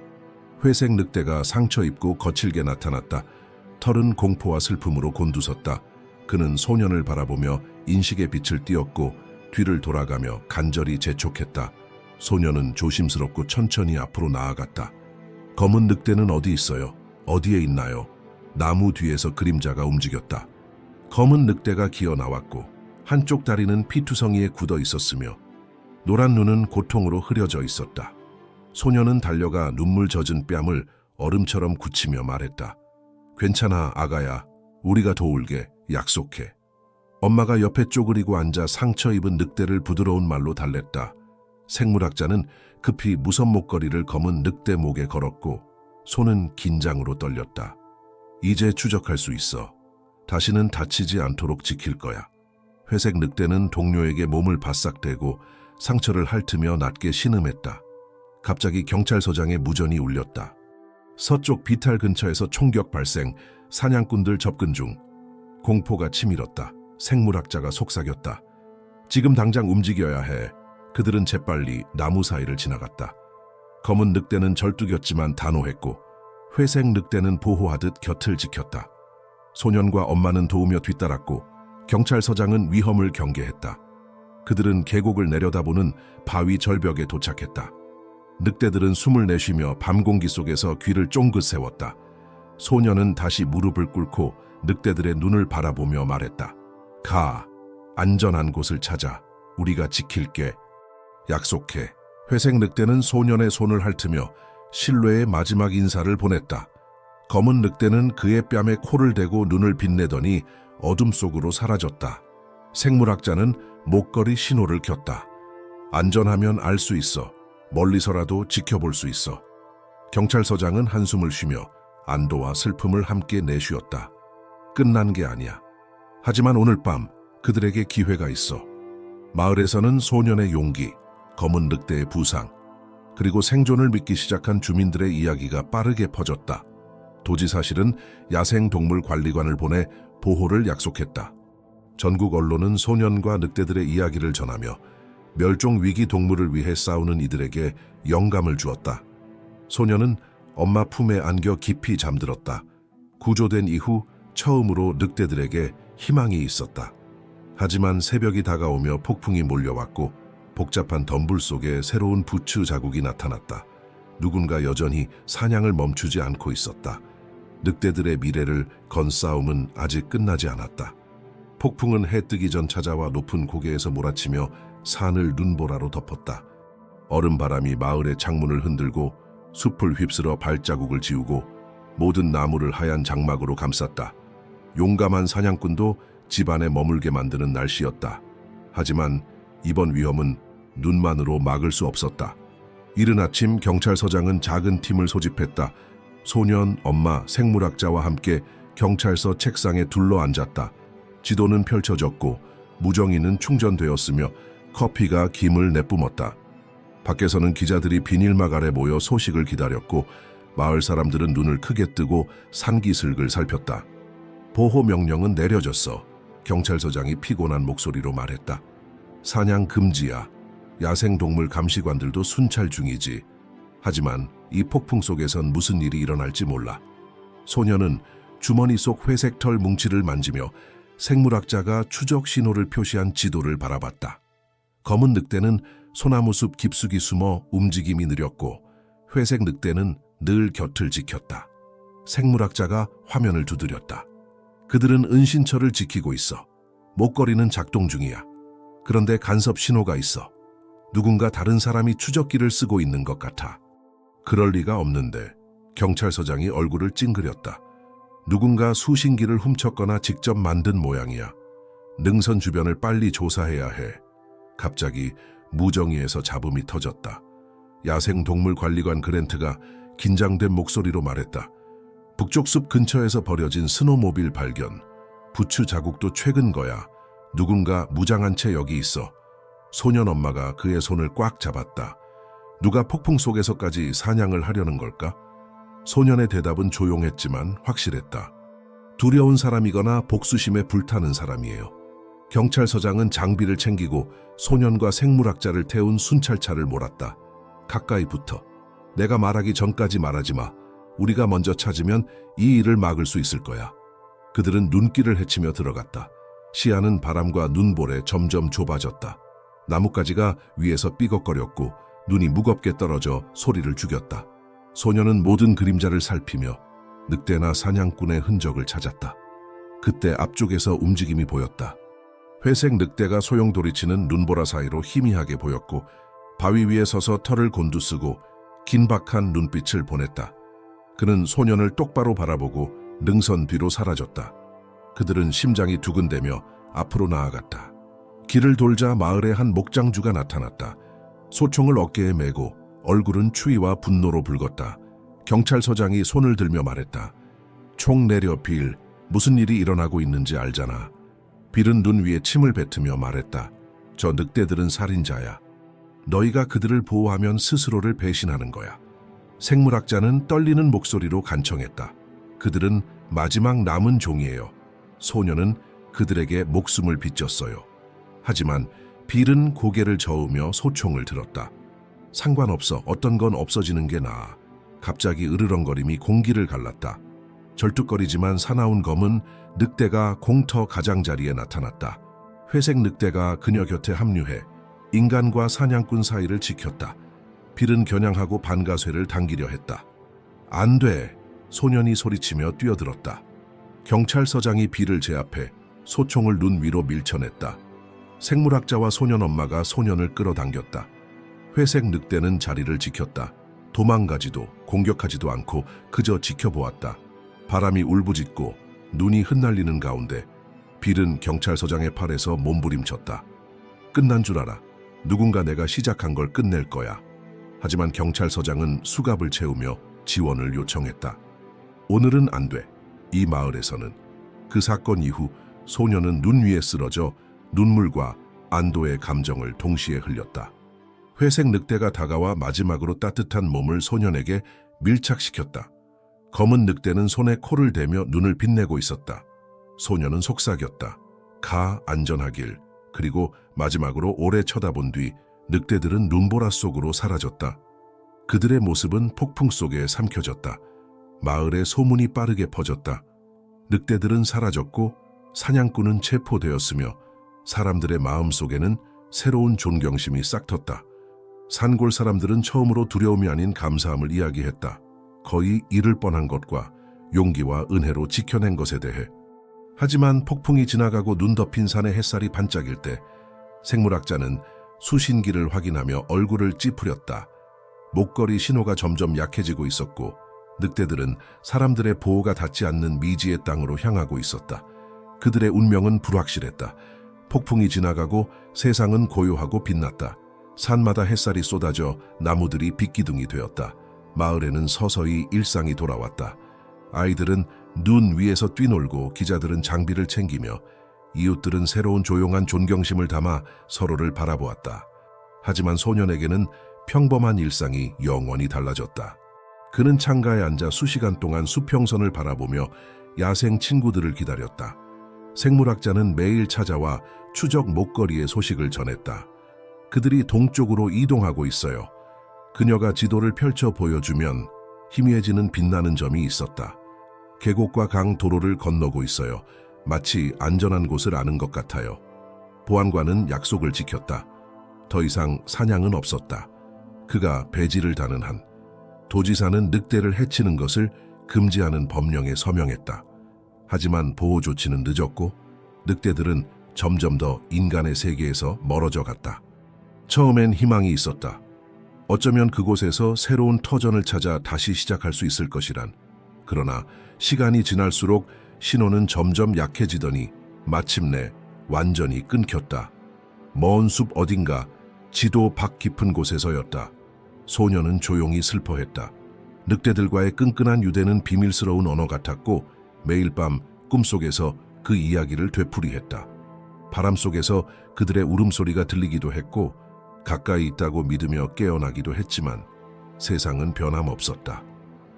S1: 회색 늑대가 상처 입고 거칠게 나타났다. 털은 공포와 슬픔으로 곤두섰다. 그는 소년을 바라보며 인식의 빛을 띄었고 뒤를 돌아가며 간절히 재촉했다. 소년은 조심스럽고 천천히 앞으로 나아갔다. 검은 늑대는 어디 있어요? 어디에 있나요? 나무 뒤에서 그림자가 움직였다. 검은 늑대가 기어 나왔고 한쪽 다리는 피투성이에 굳어 있었으며 노란 눈은 고통으로 흐려져 있었다. 소년은 달려가 눈물 젖은 뺨을 얼음처럼 굳히며 말했다. 괜찮아, 아가야. 우리가 도울게. 약속해. 엄마가 옆에 쪼그리고 앉아 상처 입은 늑대를 부드러운 말로 달랬다. 생물학자는 급히 무선 목걸이를 검은 늑대 목에 걸었고 손은 긴장으로 떨렸다. 이제 추적할 수 있어. 다시는 다치지 않도록 지킬 거야. 회색 늑대는 동료에게 몸을 바싹대고 상처를 핥으며 낮게 신음했다. 갑자기 경찰서장의 무전이 울렸다. 서쪽 비탈 근처에서 총격 발생, 사냥꾼들 접근 중. 공포가 치밀었다. 생물학자가 속삭였다. 지금 당장 움직여야 해. 그들은 재빨리 나무 사이를 지나갔다. 검은 늑대는 절뚝였지만 단호했고 회색 늑대는 보호하듯 곁을 지켰다. 소년과 엄마는 도우며 뒤따랐고 경찰서장은 위험을 경계했다. 그들은 계곡을 내려다보는 바위 절벽에 도착했다. 늑대들은 숨을 내쉬며 밤 공기 속에서 귀를 쫑긋 세웠다. 소년은 다시 무릎을 꿇고 늑대들의 눈을 바라보며 말했다. 가, 안전한 곳을 찾아. 우리가 지킬게. 약속해. 회색 늑대는 소년의 손을 핥으며 신뢰의 마지막 인사를 보냈다. 검은 늑대는 그의 뺨에 코를 대고 눈을 빛내더니 어둠 속으로 사라졌다. 생물학자는 목걸이 신호를 켰다. 안전하면 알 수 있어. 멀리서라도 지켜볼 수 있어. 경찰서장은 한숨을 쉬며 안도와 슬픔을 함께 내쉬었다. 끝난 게 아니야. 하지만 오늘 밤 그들에게 기회가 있어. 마을에서는 소년의 용기, 검은 늑대의 부상, 그리고 생존을 믿기 시작한 주민들의 이야기가 빠르게 퍼졌다. 도지사실은 야생동물관리관을 보내 보호를 약속했다. 전국 언론은 소년과 늑대들의 이야기를 전하며 멸종위기 동물을 위해 싸우는 이들에게 영감을 주었다. 소년은 엄마 품에 안겨 깊이 잠들었다. 구조된 이후 처음으로 늑대들에게 희망이 있었다. 하지만 새벽이 다가오며 폭풍이 몰려왔고 복잡한 덤불 속에 새로운 부츠 자국이 나타났다. 누군가 여전히 사냥을 멈추지 않고 있었다. 늑대들의 미래를 건 싸움은 아직 끝나지 않았다. 폭풍은 해 뜨기 전 찾아와 높은 고개에서 몰아치며 산을 눈보라로 덮었다. 얼음바람이 마을의 창문을 흔들고 숲을 휩쓸어 발자국을 지우고 모든 나무를 하얀 장막으로 감쌌다. 용감한 사냥꾼도 집안에 머물게 만드는 날씨였다. 하지만 이번 위험은 눈만으로 막을 수 없었다. 이른 아침 경찰서장은 작은 팀을 소집했다. 소년, 엄마, 생물학자와 함께 경찰서 책상에 둘러앉았다. 지도는 펼쳐졌고 무정이는 충전되었으며 커피가 김을 내뿜었다. 밖에서는 기자들이 비닐막 아래 모여 소식을 기다렸고 마을 사람들은 눈을 크게 뜨고 산기슭을 살폈다. 보호 명령은 내려졌어. 경찰서장이 피곤한 목소리로 말했다. 사냥 금지야. 야생동물 감시관들도 순찰 중이지. 하지만 이 폭풍 속에선 무슨 일이 일어날지 몰라. 소년은 주머니 속 회색 털 뭉치를 만지며 생물학자가 추적 신호를 표시한 지도를 바라봤다. 검은 늑대는 소나무 숲 깊숙이 숨어 움직임이 느렸고 회색 늑대는 늘 곁을 지켰다. 생물학자가 화면을 두드렸다. 그들은 은신처를 지키고 있어. 목걸이는 작동 중이야. 그런데 간섭 신호가 있어. 누군가 다른 사람이 추적기를 쓰고 있는 것 같아. 그럴 리가 없는데. 경찰서장이 얼굴을 찡그렸다. 누군가 수신기를 훔쳤거나 직접 만든 모양이야. 능선 주변을 빨리 조사해야 해. 갑자기 무정이에서 잡음이 터졌다. 야생동물관리관 그랜트가 긴장된 목소리로 말했다. 북쪽 숲 근처에서 버려진 스노모빌 발견. 부츠 자국도 최근 거야. 누군가 무장한 채 여기 있어. 소년 엄마가 그의 손을 꽉 잡았다. 누가 폭풍 속에서까지 사냥을 하려는 걸까? 소년의 대답은 조용했지만 확실했다. 두려운 사람이거나 복수심에 불타는 사람이에요. 경찰서장은 장비를 챙기고 소년과 생물학자를 태운 순찰차를 몰았다. 가까이 붙어. 내가 말하기 전까지 말하지 마. 우리가 먼저 찾으면 이 일을 막을 수 있을 거야. 그들은 눈길을 헤치며 들어갔다. 시야는 바람과 눈볼에 점점 좁아졌다. 나뭇가지가 위에서 삐걱거렸고 눈이 무겁게 떨어져 소리를 죽였다. 소녀는 모든 그림자를 살피며 늑대나 사냥꾼의 흔적을 찾았다. 그때 앞쪽에서 움직임이 보였다. 회색 늑대가 소용돌이치는 눈보라 사이로 희미하게 보였고 바위 위에 서서 털을 곤두쓰고 긴박한 눈빛을 보냈다. 그는 소년을 똑바로 바라보고 능선 뒤로 사라졌다. 그들은 심장이 두근대며 앞으로 나아갔다. 길을 돌자 마을에 한 목장주가 나타났다. 소총을 어깨에 메고 얼굴은 추위와 분노로 붉었다. 경찰서장이 손을 들며 말했다. 총 내려 빌, 무슨 일이 일어나고 있는지 알잖아. 빌은 눈 위에 침을 뱉으며 말했다. 저 늑대들은 살인자야. 너희가 그들을 보호하면 스스로를 배신하는 거야. 생물학자는 떨리는 목소리로 간청했다. 그들은 마지막 남은 종이에요. 소녀는 그들에게 목숨을 빚졌어요. 하지만 빌은 고개를 저으며 소총을 들었다. 상관없어. 어떤 건 없어지는 게 나아. 갑자기 으르렁거림이 공기를 갈랐다. 절뚝거리지만 사나운 검은 늑대가 공터 가장자리에 나타났다. 회색 늑대가 그녀 곁에 합류해 인간과 사냥꾼 사이를 지켰다. 빌은 겨냥하고 반가쇠를 당기려 했다. 안 돼! 소년이 소리치며 뛰어들었다. 경찰서장이 빌을 제압해 소총을 눈 위로 밀쳐냈다. 생물학자와 소년 엄마가 소년을 끌어당겼다. 회색 늑대는 자리를 지켰다. 도망가지도 공격하지도 않고 그저 지켜보았다. 바람이 울부짖고 눈이 흩날리는 가운데 빌은 경찰서장의 팔에서 몸부림쳤다. 끝난 줄 알아. 누군가 내가 시작한 걸 끝낼 거야. 하지만 경찰서장은 수갑을 채우며 지원을 요청했다. 오늘은 안 돼. 이 마을에서는. 그 사건 이후 소녀는 눈 위에 쓰러져 눈물과 안도의 감정을 동시에 흘렸다. 회색 늑대가 다가와 마지막으로 따뜻한 몸을 소년에게 밀착시켰다. 검은 늑대는 손에 코를 대며 눈을 빛내고 있었다. 소년은 속삭였다. 가, 안전하길. 그리고 마지막으로 오래 쳐다본 뒤 늑대들은 눈보라 속으로 사라졌다. 그들의 모습은 폭풍 속에 삼켜졌다. 마을에 소문이 빠르게 퍼졌다. 늑대들은 사라졌고 사냥꾼은 체포되었으며 사람들의 마음속에는 새로운 존경심이 싹텄다. 산골 사람들은 처음으로 두려움이 아닌 감사함을 이야기했다. 거의 잃을 뻔한 것과 용기와 은혜로 지켜낸 것에 대해. 하지만 폭풍이 지나가고 눈 덮인 산의 햇살이 반짝일 때 생물학자는 수신기를 확인하며 얼굴을 찌푸렸다. 목걸이 신호가 점점 약해지고 있었고 늑대들은 사람들의 보호가 닿지 않는 미지의 땅으로 향하고 있었다. 그들의 운명은 불확실했다. 폭풍이 지나가고 세상은 고요하고 빛났다. 산마다 햇살이 쏟아져 나무들이 빛기둥이 되었다. 마을에는 서서히 일상이 돌아왔다. 아이들은 눈 위에서 뛰놀고 기자들은 장비를 챙기며 이웃들은 새로운 조용한 존경심을 담아 서로를 바라보았다. 하지만 소년에게는 평범한 일상이 영원히 달라졌다. 그는 창가에 앉아 수시간 동안 수평선을 바라보며 야생 친구들을 기다렸다. 생물학자는 매일 찾아와 추적 목걸이의 소식을 전했다. 그들이 동쪽으로 이동하고 있어요. 그녀가 지도를 펼쳐 보여주면 희미해지는 빛나는 점이 있었다. 계곡과 강 도로를 건너고 있어요. 마치 안전한 곳을 아는 것 같아요. 보안관은 약속을 지켰다. 더 이상 사냥은 없었다. 그가 배지를 다는 한 도지사는 늑대를 해치는 것을 금지하는 법령에 서명했다. 하지만 보호 조치는 늦었고 늑대들은 점점 더 인간의 세계에서 멀어져 갔다. 처음엔 희망이 있었다. 어쩌면 그곳에서 새로운 터전을 찾아 다시 시작할 수 있을 것이란. 그러나 시간이 지날수록 신호는 점점 약해지더니 마침내 완전히 끊겼다. 먼 숲 어딘가 지도 밖 깊은 곳에서였다. 소녀는 조용히 슬퍼했다. 늑대들과의 끈끈한 유대는 비밀스러운 언어 같았고 매일 밤 꿈속에서 그 이야기를 되풀이했다. 바람 속에서 그들의 울음소리가 들리기도 했고 가까이 있다고 믿으며 깨어나기도 했지만 세상은 변함없었다.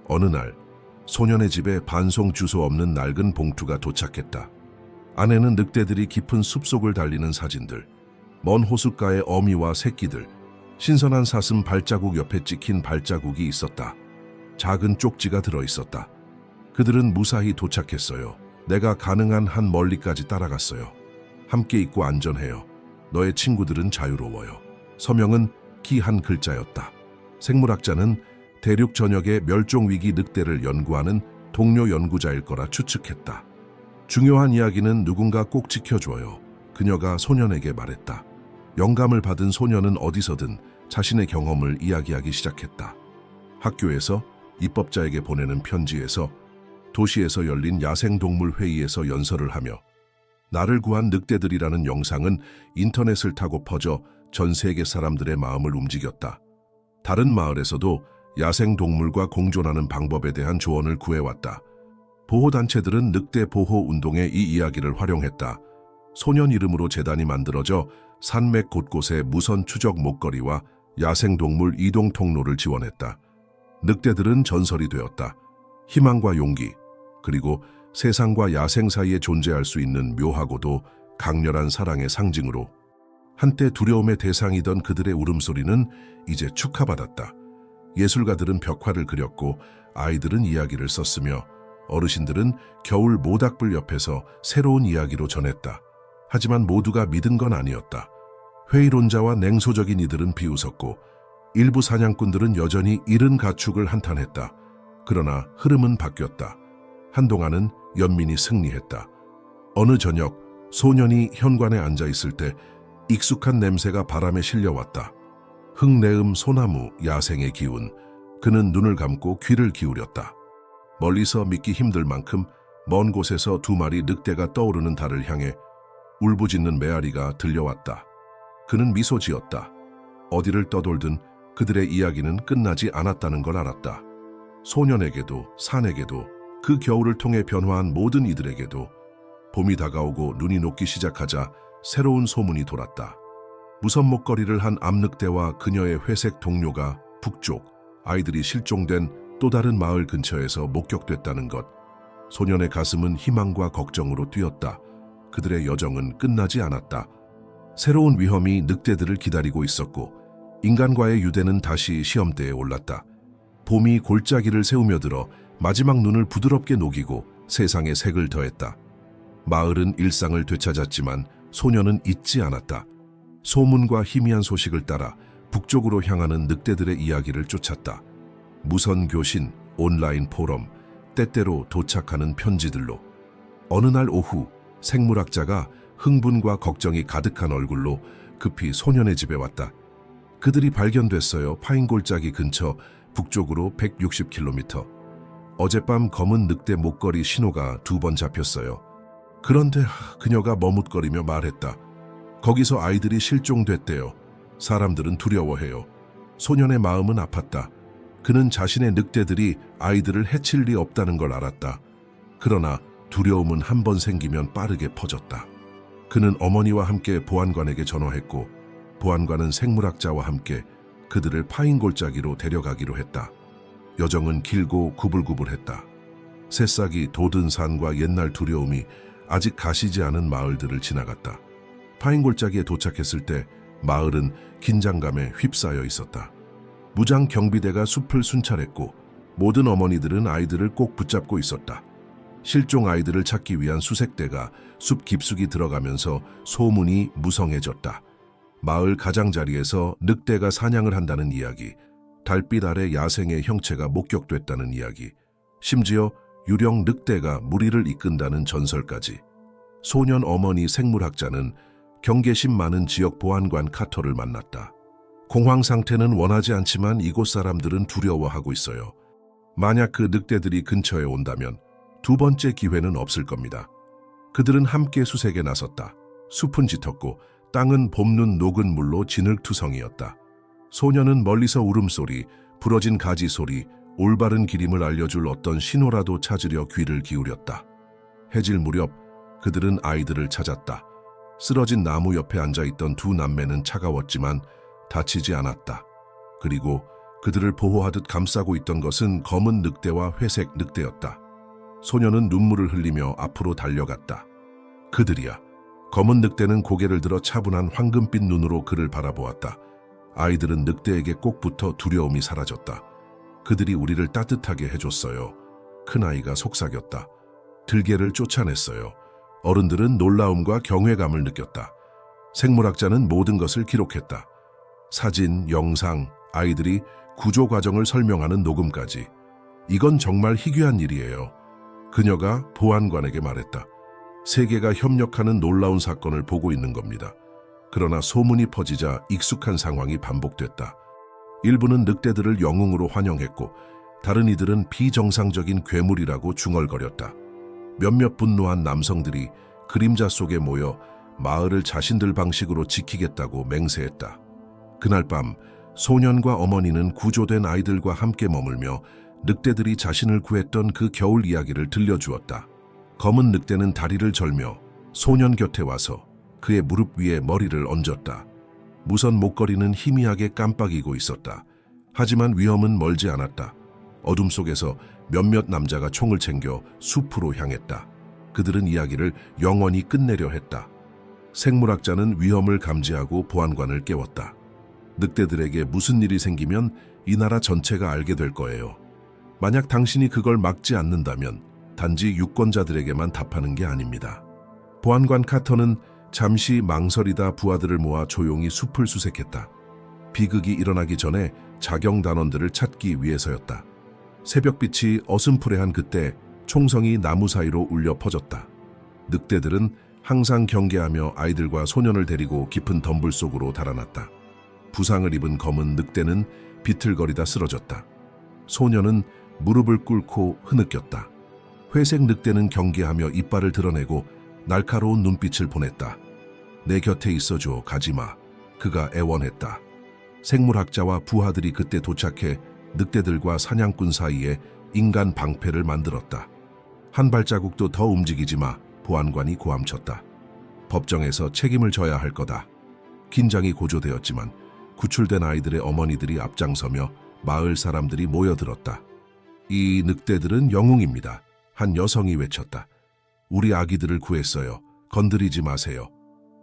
S1: 어느 날 소년의 집에 반송 주소 없는 낡은 봉투가 도착했다. 안에는 늑대들이 깊은 숲속을 달리는 사진들, 먼 호숫가의 어미와 새끼들, 신선한 사슴 발자국 옆에 찍힌 발자국이 있었다. 작은 쪽지가 들어있었다. 그들은 무사히 도착했어요. 내가 가능한 한 멀리까지 따라갔어요. 함께 있고 안전해요. 너의 친구들은 자유로워요. 서명은 키 한 글자였다. 생물학자는 대륙 전역의 멸종위기 늑대를 연구하는 동료 연구자일 거라 추측했다. 중요한 이야기는 누군가 꼭 지켜줘요. 그녀가 소년에게 말했다. 영감을 받은 소년은 어디서든 자신의 경험을 이야기하기 시작했다. 학교에서, 입법자에게 보내는 편지에서, 도시에서 열린 야생동물 회의에서 연설을 하며 나를 구한 늑대들이라는 영상은 인터넷을 타고 퍼져 전 세계 사람들의 마음을 움직였다. 다른 마을에서도 야생동물과 공존하는 방법에 대한 조언을 구해왔다. 보호단체들은 늑대 보호 운동에 이 이야기를 활용했다. 소년 이름으로 재단이 만들어져 산맥 곳곳에 무선 추적 목걸이와 야생동물 이동 통로를 지원했다. 늑대들은 전설이 되었다. 희망과 용기, 그리고 세상과 야생 사이에 존재할 수 있는 묘하고도 강렬한 사랑의 상징으로 한때 두려움의 대상이던 그들의 울음소리는 이제 축하받았다. 예술가들은 벽화를 그렸고 아이들은 이야기를 썼으며 어르신들은 겨울 모닥불 옆에서 새로운 이야기로 전했다. 하지만 모두가 믿은 건 아니었다. 회의론자와 냉소적인 이들은 비웃었고 일부 사냥꾼들은 여전히 이른 가축을 한탄했다. 그러나 흐름은 바뀌었다. 한동안은 연민이 승리했다. 어느 저녁 소년이 현관에 앉아 있을 때 익숙한 냄새가 바람에 실려왔다. 흙내음, 소나무, 야생의 기운. 그는 눈을 감고 귀를 기울였다. 멀리서 믿기 힘들 만큼 먼 곳에서 두 마리 늑대가 떠오르는 달을 향해 울부짖는 메아리가 들려왔다. 그는 미소 지었다. 어디를 떠돌든 그들의 이야기는 끝나지 않았다는 걸 알았다. 소년에게도, 산에게도, 그 겨울을 통해 변화한 모든 이들에게도 봄이 다가오고 눈이 녹기 시작하자 새로운 소문이 돌았다. 무선 목걸이를 한 암늑대와 그녀의 회색 동료가 북쪽 아이들이 실종된 또 다른 마을 근처에서 목격됐다는 것. 소년의 가슴은 희망과 걱정으로 뛰었다. 그들의 여정은 끝나지 않았다. 새로운 위험이 늑대들을 기다리고 있었고 인간과의 유대는 다시 시험대에 올랐다. 봄이 골짜기를 세우며 들어 마지막 눈을 부드럽게 녹이고 세상에 색을 더했다. 마을은 일상을 되찾았지만 소년은 잊지 않았다. 소문과 희미한 소식을 따라 북쪽으로 향하는 늑대들의 이야기를 쫓았다. 무선 교신, 온라인 포럼, 때때로 도착하는 편지들로. 어느 날 오후 생물학자가 흥분과 걱정이 가득한 얼굴로 급히 소년의 집에 왔다. 그들이 발견됐어요. 파인골짜기 근처 북쪽으로 160km. 어젯밤 검은 늑대 목걸이 신호가 2번 잡혔어요. 그런데 그녀가 머뭇거리며 말했다. 거기서 아이들이 실종됐대요. 사람들은 두려워해요. 소년의 마음은 아팠다. 그는 자신의 늑대들이 아이들을 해칠 리 없다는 걸 알았다. 그러나 두려움은 한 번 생기면 빠르게 퍼졌다. 그는 어머니와 함께 보안관에게 전화했고 보안관은 생물학자와 함께 그들을 파인골짜기로 데려가기로 했다. 여정은 길고 구불구불했다. 새싹이 돋은 산과 옛날 두려움이 아직 가시지 않은 마을들을 지나갔다. 파인골짜기에 도착했을 때 마을은 긴장감에 휩싸여 있었다. 무장 경비대가 숲을 순찰했고 모든 어머니들은 아이들을 꼭 붙잡고 있었다. 실종 아이들을 찾기 위한 수색대가 숲 깊숙이 들어가면서 소문이 무성해졌다. 마을 가장자리에서 늑대가 사냥을 한다는 이야기, 달빛 아래 야생의 형체가 목격됐다는 이야기, 심지어 유령 늑대가 무리를 이끈다는 전설까지. 소년 어머니 생물학자는 경계심 많은 지역 보안관 카터를 만났다. 공황 상태는 원하지 않지만 이곳 사람들은 두려워하고 있어요. 만약 그 늑대들이 근처에 온다면 2번째 기회는 없을 겁니다. 그들은 함께 수색에 나섰다. 숲은 짙었고 땅은 봄눈 녹은 물로 진흙투성이었다. 소년은 멀리서 울음소리, 부러진 가지 소리, 올바른 기림을 알려줄 어떤 신호라도 찾으려 귀를 기울였다. 해질 무렵 그들은 아이들을 찾았다. 쓰러진 나무 옆에 앉아있던 두 남매는 차가웠지만 다치지 않았다. 그리고 그들을 보호하듯 감싸고 있던 것은 검은 늑대와 회색 늑대였다. 소년은 눈물을 흘리며 앞으로 달려갔다. 그들이야. 검은 늑대는 고개를 들어 차분한 황금빛 눈으로 그를 바라보았다. 아이들은 늑대에게 꼭 붙어 두려움이 사라졌다. 그들이 우리를 따뜻하게 해줬어요. 큰아이가 속삭였다. 들개를 쫓아냈어요. 어른들은 놀라움과 경외감을 느꼈다. 생물학자는 모든 것을 기록했다. 사진, 영상, 아이들이 구조 과정을 설명하는 녹음까지. 이건 정말 희귀한 일이에요. 그녀가 보안관에게 말했다. 세계가 협력하는 놀라운 사건을 보고 있는 겁니다. 그러나 소문이 퍼지자 익숙한 상황이 반복됐다. 일부는 늑대들을 영웅으로 환영했고 다른 이들은 비정상적인 괴물이라고 중얼거렸다. 몇몇 분노한 남성들이 그림자 속에 모여 마을을 자신들 방식으로 지키겠다고 맹세했다. 그날 밤 소년과 어머니는 구조된 아이들과 함께 머물며 늑대들이 자신을 구했던 그 겨울 이야기를 들려주었다. 검은 늑대는 다리를 절며 소년 곁에 와서 그의 무릎 위에 머리를 얹었다. 무선 목걸이는 희미하게 깜빡이고 있었다. 하지만 위험은 멀지 않았다. 어둠 속에서 몇몇 남자가 총을 챙겨 숲으로 향했다. 그들은 이야기를 영원히 끝내려 했다. 생물학자는 위험을 감지하고 보안관을 깨웠다. 늑대들에게 무슨 일이 생기면 이 나라 전체가 알게 될 거예요. 만약 당신이 그걸 막지 않는다면 단지 유권자들에게만 답하는 게 아닙니다. 보안관 카터는 잠시 망설이다 부하들을 모아 조용히 숲을 수색했다. 비극이 일어나기 전에 자경 단원들을 찾기 위해서였다. 새벽빛이 어슴푸레한 그때 총성이 나무 사이로 울려 퍼졌다. 늑대들은 항상 경계하며 아이들과 소년을 데리고 깊은 덤불 속으로 달아났다. 부상을 입은 검은 늑대는 비틀거리다 쓰러졌다. 소년은 무릎을 꿇고 흐느꼈다. 회색 늑대는 경계하며 이빨을 드러내고 날카로운 눈빛을 보냈다. 내 곁에 있어줘, 가지마. 그가 애원했다. 생물학자와 부하들이 그때 도착해 늑대들과 사냥꾼 사이에 인간 방패를 만들었다. 한 발자국도 더 움직이지 마, 보안관이 고함쳤다. 법정에서 책임을 져야 할 거다. 긴장이 고조되었지만 구출된 아이들의 어머니들이 앞장서며 마을 사람들이 모여들었다. 이 늑대들은 영웅입니다. 한 여성이 외쳤다. 우리 아기들을 구했어요. 건드리지 마세요.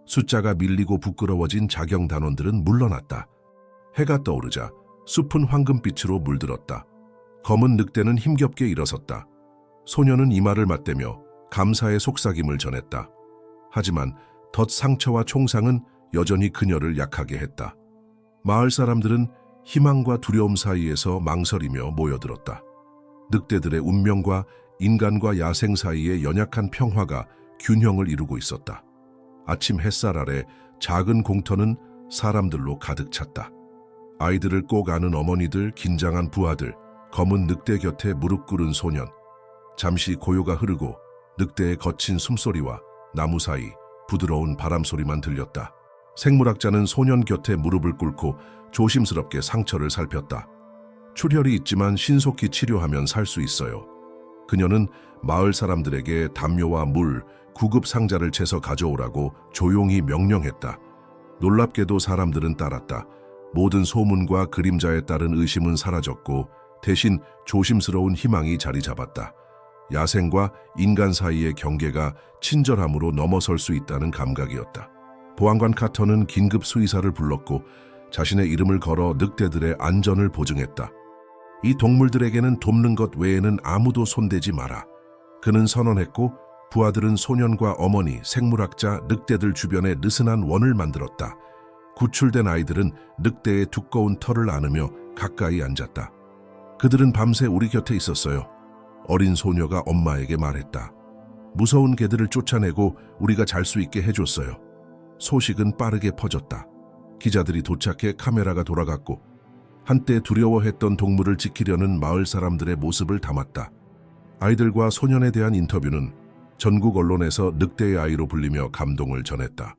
S1: 숫자가 밀리고 부끄러워진 자경 단원들은 물러났다. 해가 떠오르자 숲은 황금빛으로 물들었다. 검은 늑대는 힘겹게 일어섰다. 소녀는 이마를 맞대며 감사의 속삭임을 전했다. 하지만 덧 상처와 총상은 여전히 그녀를 약하게 했다. 마을 사람들은 희망과 두려움 사이에서 망설이며 모여들었다. 늑대들의 운명과 인간과 야생 사이의 연약한 평화가 균형을 이루고 있었다. 아침 햇살 아래 작은 공터는 사람들로 가득 찼다. 아이들을 꼭 안은 어머니들, 긴장한 부하들, 검은 늑대 곁에 무릎 꿇은 소년. 잠시 고요가 흐르고 늑대의 거친 숨소리와 나무 사이 부드러운 바람 소리만 들렸다. 생물학자는 소년 곁에 무릎을 꿇고 조심스럽게 상처를 살폈다. 출혈이 있지만 신속히 치료하면 살 수 있어요. 그녀는 마을 사람들에게 담요와 물, 구급 상자를 채서 가져오라고 조용히 명령했다. 놀랍게도 사람들은 따랐다. 모든 소문과 그림자에 따른 의심은 사라졌고 대신 조심스러운 희망이 자리 잡았다. 야생과 인간 사이의 경계가 친절함으로 넘어설 수 있다는 감각이었다. 보안관 카터는 긴급 수의사를 불렀고 자신의 이름을 걸어 늑대들의 안전을 보증했다. 이 동물들에게는 돕는 것 외에는 아무도 손대지 마라. 그는 선언했고 부하들은 소년과 어머니, 생물학자, 늑대들 주변에 느슨한 원을 만들었다. 구출된 아이들은 늑대의 두꺼운 털을 안으며 가까이 앉았다. 그들은 밤새 우리 곁에 있었어요. 어린 소녀가 엄마에게 말했다. 무서운 개들을 쫓아내고 우리가 잘 수 있게 해줬어요. 소식은 빠르게 퍼졌다. 기자들이 도착해 카메라가 돌아갔고 한때 두려워했던 동물을 지키려는 마을 사람들의 모습을 담았다. 아이들과 소년에 대한 인터뷰는 전국 언론에서 늑대의 아이로 불리며 감동을 전했다.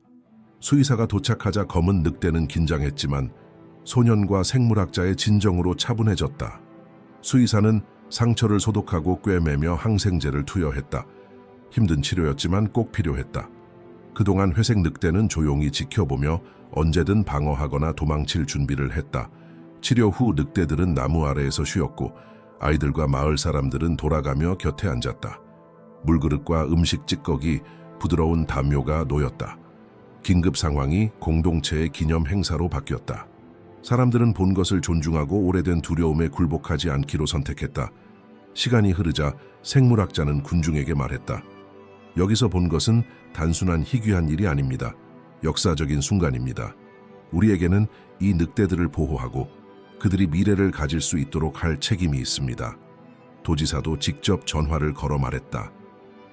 S1: 수의사가 도착하자 검은 늑대는 긴장했지만 소년과 생물학자의 진정으로 차분해졌다. 수의사는 상처를 소독하고 꿰매며 항생제를 투여했다. 힘든 치료였지만 꼭 필요했다. 그동안 회색 늑대는 조용히 지켜보며 언제든 방어하거나 도망칠 준비를 했다. 치료 후 늑대들은 나무 아래에서 쉬었고 아이들과 마을 사람들은 돌아가며 곁에 앉았다. 물그릇과 음식 찌꺼기, 부드러운 담요가 놓였다. 긴급 상황이 공동체의 기념 행사로 바뀌었다. 사람들은 본 것을 존중하고 오래된 두려움에 굴복하지 않기로 선택했다. 시간이 흐르자 생물학자는 군중에게 말했다. 여기서 본 것은 단순한 희귀한 일이 아닙니다. 역사적인 순간입니다. 우리에게는 이 늑대들을 보호하고 그들이 미래를 가질 수 있도록 할 책임이 있습니다. 도지사도 직접 전화를 걸어 말했다.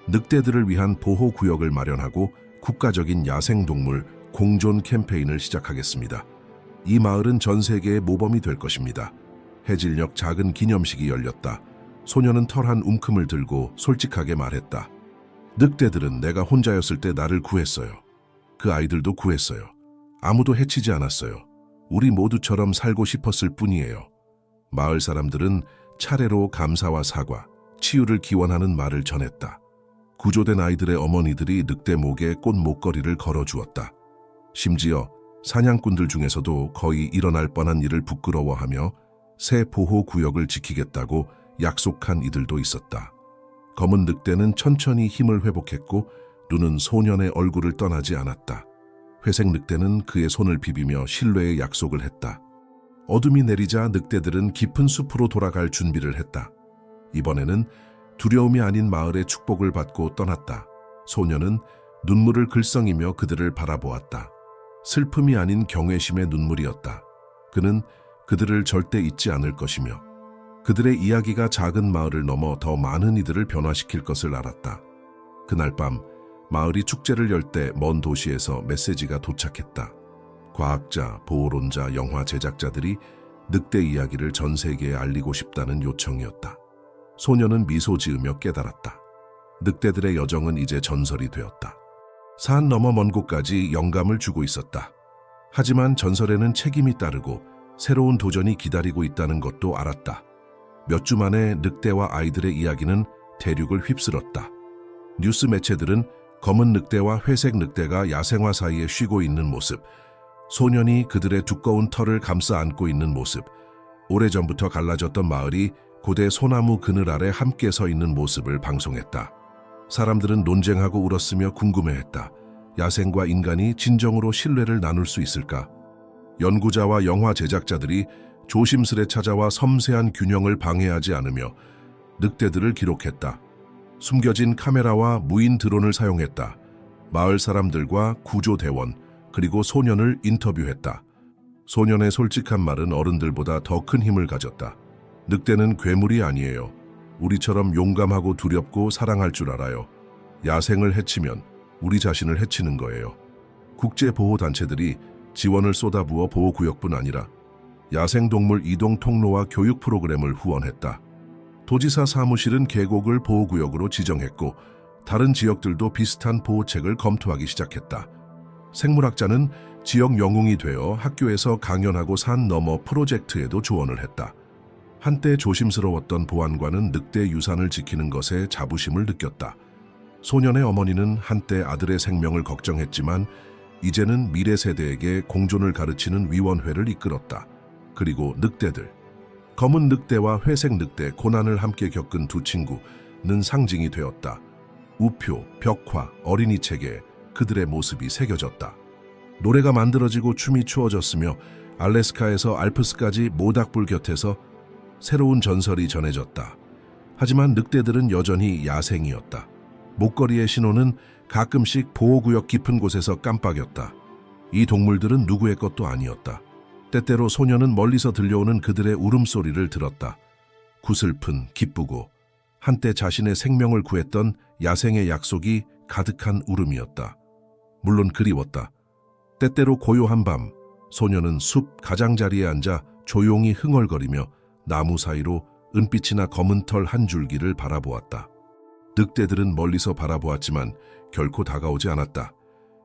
S1: 늑대들을 위한 보호구역을 마련하고 국가적인 야생동물 공존 캠페인을 시작하겠습니다. 이 마을은 전 세계의 모범이 될 것입니다. 해질녘 작은 기념식이 열렸다. 소녀는 털 한 움큼을 들고 솔직하게 말했다. 늑대들은 내가 혼자였을 때 나를 구했어요. 그 아이들도 구했어요. 아무도 해치지 않았어요. 우리 모두처럼 살고 싶었을 뿐이에요. 마을 사람들은 차례로 감사와 사과, 치유를 기원하는 말을 전했다. 구조된 아이들의 어머니들이 늑대 목에 꽃 목걸이를 걸어주었다. 심지어 사냥꾼들 중에서도 거의 일어날 뻔한 일을 부끄러워하며 새 보호구역을 지키겠다고 약속한 이들도 있었다. 검은 늑대는 천천히 힘을 회복했고 눈은 소년의 얼굴을 떠나지 않았다. 회색 늑대는 그의 손을 비비며 신뢰의 약속을 했다. 어둠이 내리자 늑대들은 깊은 숲으로 돌아갈 준비를 했다. 이번에는 두려움이 아닌 마을의 축복을 받고 떠났다. 소년은 눈물을 글썽이며 그들을 바라보았다. 슬픔이 아닌 경외심의 눈물이었다. 그는 그들을 절대 잊지 않을 것이며 그들의 이야기가 작은 마을을 넘어 더 많은 이들을 변화시킬 것을 알았다. 그날 밤 마을이 축제를 열 때 먼 도시에서 메시지가 도착했다. 과학자, 보호론자, 영화 제작자들이 늑대 이야기를 전 세계에 알리고 싶다는 요청이었다. 소녀는 미소 지으며 깨달았다. 늑대들의 여정은 이제 전설이 되었다. 산 너머 먼 곳까지 영감을 주고 있었다. 하지만 전설에는 책임이 따르고 새로운 도전이 기다리고 있다는 것도 알았다. 몇 주 만에 늑대와 아이들의 이야기는 대륙을 휩쓸었다. 뉴스 매체들은 검은 늑대와 회색 늑대가 야생화 사이에 쉬고 있는 모습, 소년이 그들의 두꺼운 털을 감싸 안고 있는 모습, 오래전부터 갈라졌던 마을이 고대 소나무 그늘 아래 함께 서 있는 모습을 방송했다. 사람들은 논쟁하고 울었으며 궁금해했다. 야생과 인간이 진정으로 신뢰를 나눌 수 있을까? 연구자와 영화 제작자들이 조심스레 찾아와 섬세한 균형을 방해하지 않으며 늑대들을 기록했다. 숨겨진 카메라와 무인 드론을 사용했다. 마을 사람들과 구조대원, 그리고 소년을 인터뷰했다. 소년의 솔직한 말은 어른들보다 더 큰 힘을 가졌다. 늑대는 괴물이 아니에요. 우리처럼 용감하고 두렵고 사랑할 줄 알아요. 야생을 해치면 우리 자신을 해치는 거예요. 국제보호단체들이 지원을 쏟아부어 보호구역뿐 아니라 야생동물 이동 통로와 교육 프로그램을 후원했다. 도지사 사무실은 계곡을 보호구역으로 지정했고 다른 지역들도 비슷한 보호책을 검토하기 시작했다. 생물학자는 지역 영웅이 되어 학교에서 강연하고 산 너머 프로젝트에도 조언을 했다. 한때 조심스러웠던 보안관은 늑대 유산을 지키는 것에 자부심을 느꼈다. 소년의 어머니는 한때 아들의 생명을 걱정했지만 이제는 미래 세대에게 공존을 가르치는 위원회를 이끌었다. 그리고 늑대들. 검은 늑대와 회색 늑대 고난을 함께 겪은 두 친구는 상징이 되었다. 우표, 벽화, 어린이 책에 그들의 모습이 새겨졌다. 노래가 만들어지고 춤이 추어졌으며 알래스카에서 알프스까지 모닥불 곁에서 새로운 전설이 전해졌다. 하지만 늑대들은 여전히 야생이었다. 목걸이의 신호는 가끔씩 보호구역 깊은 곳에서 깜빡였다. 이 동물들은 누구의 것도 아니었다. 때때로 소녀는 멀리서 들려오는 그들의 울음소리를 들었다. 구슬픈, 기쁘고 한때 자신의 생명을 구했던 야생의 약속이 가득한 울음이었다. 물론 그리웠다. 때때로 고요한 밤, 소녀는 숲 가장자리에 앉아 조용히 흥얼거리며 나무 사이로 은빛이나 검은 털 한 줄기를 바라보았다. 늑대들은 멀리서 바라보았지만 결코 다가오지 않았다.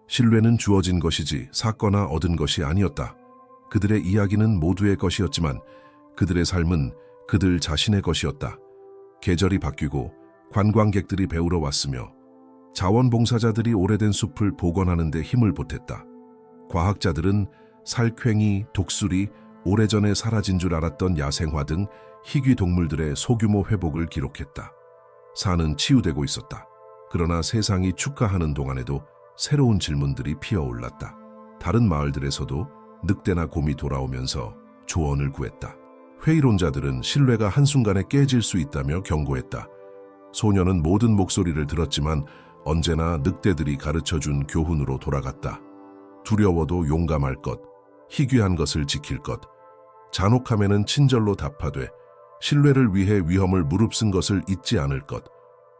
S1: 신뢰는 주어진 것이지 샀거나 얻은 것이 아니었다. 그들의 이야기는 모두의 것이었지만 그들의 삶은 그들 자신의 것이었다. 계절이 바뀌고 관광객들이 배우러 왔으며 자원봉사자들이 오래된 숲을 복원하는 데 힘을 보탰다. 과학자들은 살쾡이, 독수리, 오래전에 사라진 줄 알았던 야생화 등 희귀 동물들의 소규모 회복을 기록했다. 산은 치유되고 있었다. 그러나 세상이 축하하는 동안에도 새로운 질문들이 피어올랐다. 다른 마을들에서도 늑대나 곰이 돌아오면서 조언을 구했다. 회의론자들은 신뢰가 한순간에 깨질 수 있다며 경고했다. 소녀는 모든 목소리를 들었지만 언제나 늑대들이 가르쳐준 교훈으로 돌아갔다. 두려워도 용감할 것, 희귀한 것을 지킬 것, 잔혹함에는 친절로 답하되 신뢰를 위해 위험을 무릅쓴 것을 잊지 않을 것.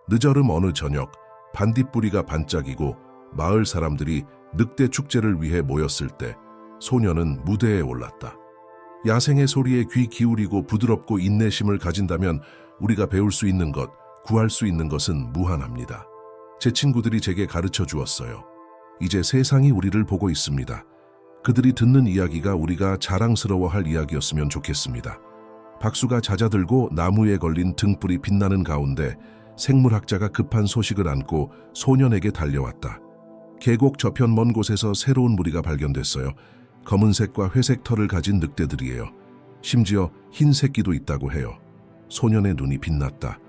S1: 늦어름 어느 저녁 반딧불이가 반짝이고 마을 사람들이 늑대 축제를 위해 모였을 때 소녀는 무대에 올랐다. 야생의 소리에 귀 기울이고 부드럽고 인내심을 가진다면 우리가 배울 수 있는 것, 구할 수 있는 것은 무한합니다. 제 친구들이 제게 가르쳐 주었어요. 이제 세상이 우리를 보고 있습니다. 그들이 듣는 이야기가 우리가 자랑스러워할 이야기였으면 좋겠습니다. 박수가 잦아들고 나무에 걸린 등불이 빛나는 가운데 생물학자가 급한 소식을 안고 소년에게 달려왔다. 계곡 저편 먼 곳에서 새로운 무리가 발견됐어요. 검은색과 회색 털을 가진 늑대들이에요. 심지어 흰 새끼도 있다고 해요. 소년의 눈이 빛났다.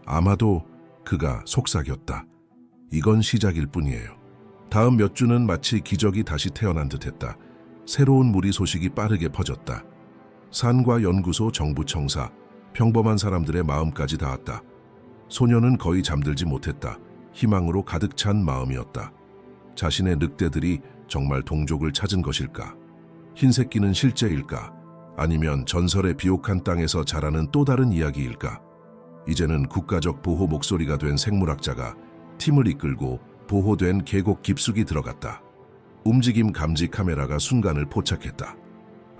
S1: 아마도 그가 속삭였다. 이건 시작일 뿐이에요. 다음 몇 주는 마치 기적이 다시 태어난 듯했다. 새로운 무리 소식이 빠르게 퍼졌다. 산과 연구소, 정부 청사, 평범한 사람들의 마음까지 닿았다. 소녀는 거의 잠들지 못했다. 희망으로 가득 찬 마음이었다. 자신의 늑대들이 정말 동족을 찾은 것일까? 흰새끼는 실제일까? 아니면 전설의 비옥한 땅에서 자라는 또 다른 이야기일까? 이제는 국가적 보호 목소리가 된 생물학자가 팀을 이끌고 보호된 계곡 깊숙이 들어갔다. 움직임 감지 카메라가 순간을 포착했다.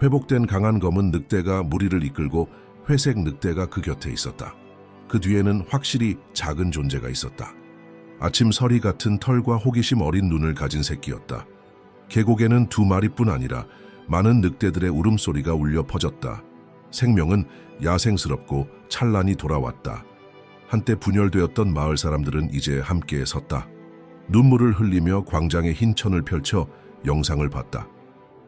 S1: 회복된 강한 검은 늑대가 무리를 이끌고 회색 늑대가 그 곁에 있었다. 그 뒤에는 확실히 작은 존재가 있었다. 아침 서리 같은 털과 호기심 어린 눈을 가진 새끼였다. 계곡에는 두 마리뿐 아니라 많은 늑대들의 울음소리가 울려 퍼졌다. 생명은 야생스럽고 찬란히 돌아왔다. 한때 분열되었던 마을 사람들은 이제 함께 섰다. 눈물을 흘리며 광장의 흰 천을 펼쳐 영상을 봤다.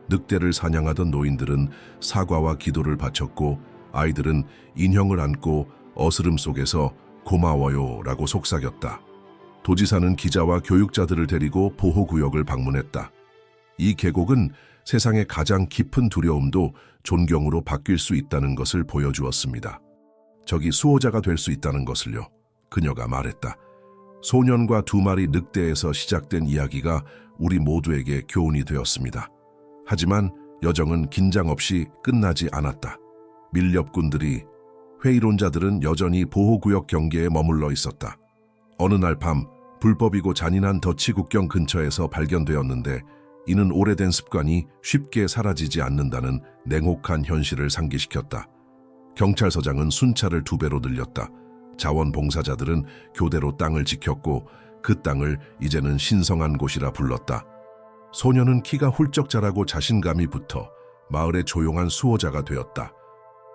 S1: 늑대를 사냥하던 노인들은 사과와 기도를 바쳤고 아이들은 인형을 안고 어스름 속에서 고마워요 라고 속삭였다. 도지사는 기자와 교육자들을 데리고 보호구역을 방문했다. 이 계곡은 세상의 가장 깊은 두려움도 존경으로 바뀔 수 있다는 것을 보여주었습니다. 저기 수호자가 될 수 있다는 것을요. 그녀가 말했다. 소년과 두 마리 늑대에서 시작된 이야기가 우리 모두에게 교훈이 되었습니다. 하지만 여정은 긴장 없이 끝나지 않았다. 밀렵꾼들이, 회의론자들은 여전히 보호구역 경계에 머물러 있었다. 어느 날 밤 불법이고 잔인한 더치 국경 근처에서 발견되었는데 이는 오래된 습관이 쉽게 사라지지 않는다는 냉혹한 현실을 상기시켰다. 경찰서장은 순찰을 2배로 늘렸다. 자원봉사자들은 교대로 땅을 지켰고 그 땅을 이제는 신성한 곳이라 불렀다. 소녀는 키가 훌쩍 자라고 자신감이 붙어 마을의 조용한 수호자가 되었다.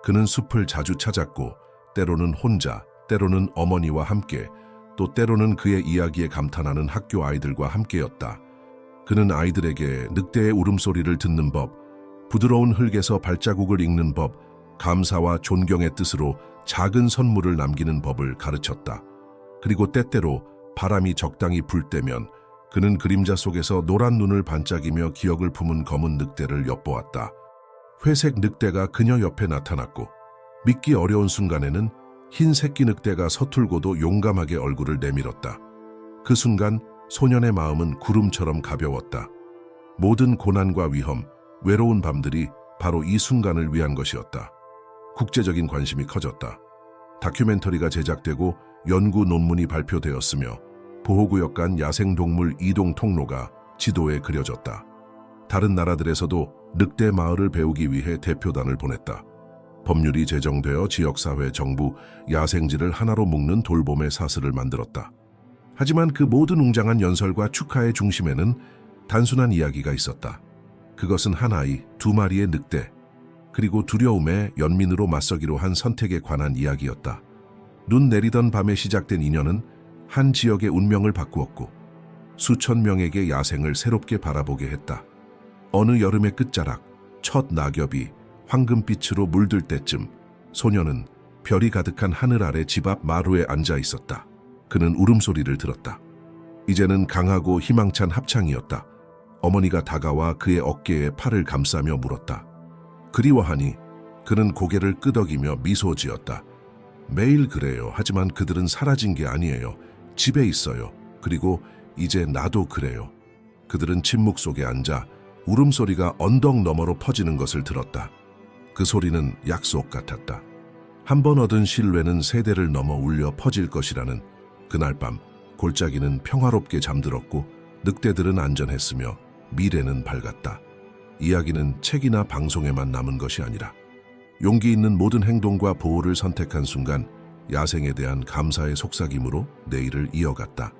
S1: 그는 숲을 자주 찾았고 때로는 혼자, 때로는 어머니와 함께, 또 때로는 그의 이야기에 감탄하는 학교 아이들과 함께였다. 그는 아이들에게 늑대의 울음소리를 듣는 법, 부드러운 흙에서 발자국을 읽는 법, 감사와 존경의 뜻으로 작은 선물을 남기는 법을 가르쳤다. 그리고 때때로 바람이 적당히 불 때면 그는 그림자 속에서 노란 눈을 반짝이며 기억을 품은 검은 늑대를 엿보았다. 회색 늑대가 그녀 옆에 나타났고 믿기 어려운 순간에는 흰 새끼 늑대가 서툴고도 용감하게 얼굴을 내밀었다. 그 순간 소년의 마음은 구름처럼 가벼웠다. 모든 고난과 위험, 외로운 밤들이 바로 이 순간을 위한 것이었다. 국제적인 관심이 커졌다. 다큐멘터리가 제작되고 연구 논문이 발표되었으며 보호구역 간 야생동물 이동 통로가 지도에 그려졌다. 다른 나라들에서도 늑대 마을을 배우기 위해 대표단을 보냈다. 법률이 제정되어 지역사회, 정부, 야생지를 하나로 묶는 돌봄의 사슬을 만들었다. 하지만 그 모든 웅장한 연설과 축하의 중심에는 단순한 이야기가 있었다. 그것은 한 아이, 2마리의 늑대, 그리고 두려움에 연민으로 맞서기로 한 선택에 관한 이야기였다. 눈 내리던 밤에 시작된 인연은 한 지역의 운명을 바꾸었고 수천 명에게 야생을 새롭게 바라보게 했다. 어느 여름의 끝자락, 첫 낙엽이 황금빛으로 물들 때쯤 소녀는 별이 가득한 하늘 아래 집 앞 마루에 앉아 있었다. 그는 울음소리를 들었다. 이제는 강하고 희망찬 합창이었다. 어머니가 다가와 그의 어깨에 팔을 감싸며 물었다. 그리워하니? 그는 고개를 끄덕이며 미소 지었다. 매일 그래요. 하지만 그들은 사라진 게 아니에요. 집에 있어요. 그리고 이제 나도 그래요. 그들은 침묵 속에 앉아 울음소리가 언덕 너머로 퍼지는 것을 들었다. 그 소리는 약속 같았다. 한 번 얻은 신뢰는 세대를 넘어 울려 퍼질 것이라는. 그날 밤 골짜기는 평화롭게 잠들었고 늑대들은 안전했으며 미래는 밝았다. 이야기는 책이나 방송에만 남은 것이 아니라 용기 있는 모든 행동과 보호를 선택한 순간 야생에 대한 감사의 속삭임으로 내일을 이어갔다.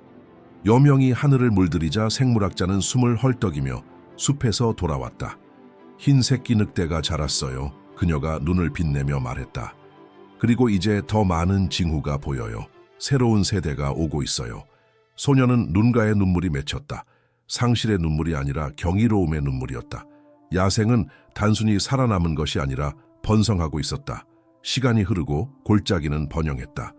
S1: 여명이 하늘을 물들이자 생물학자는 숨을 헐떡이며 숲에서 돌아왔다. 흰 새끼 늑대가 자랐어요. 그녀가 눈을 빛내며 말했다. 그리고 이제 더 많은 징후가 보여요. 새로운 세대가 오고 있어요. 소녀는 눈가에 눈물이 맺혔다. 상실의 눈물이 아니라 경이로움의 눈물이었다. 야생은 단순히 살아남은 것이 아니라 번성하고 있었다. 시간이 흐르고 골짜기는 번영했다.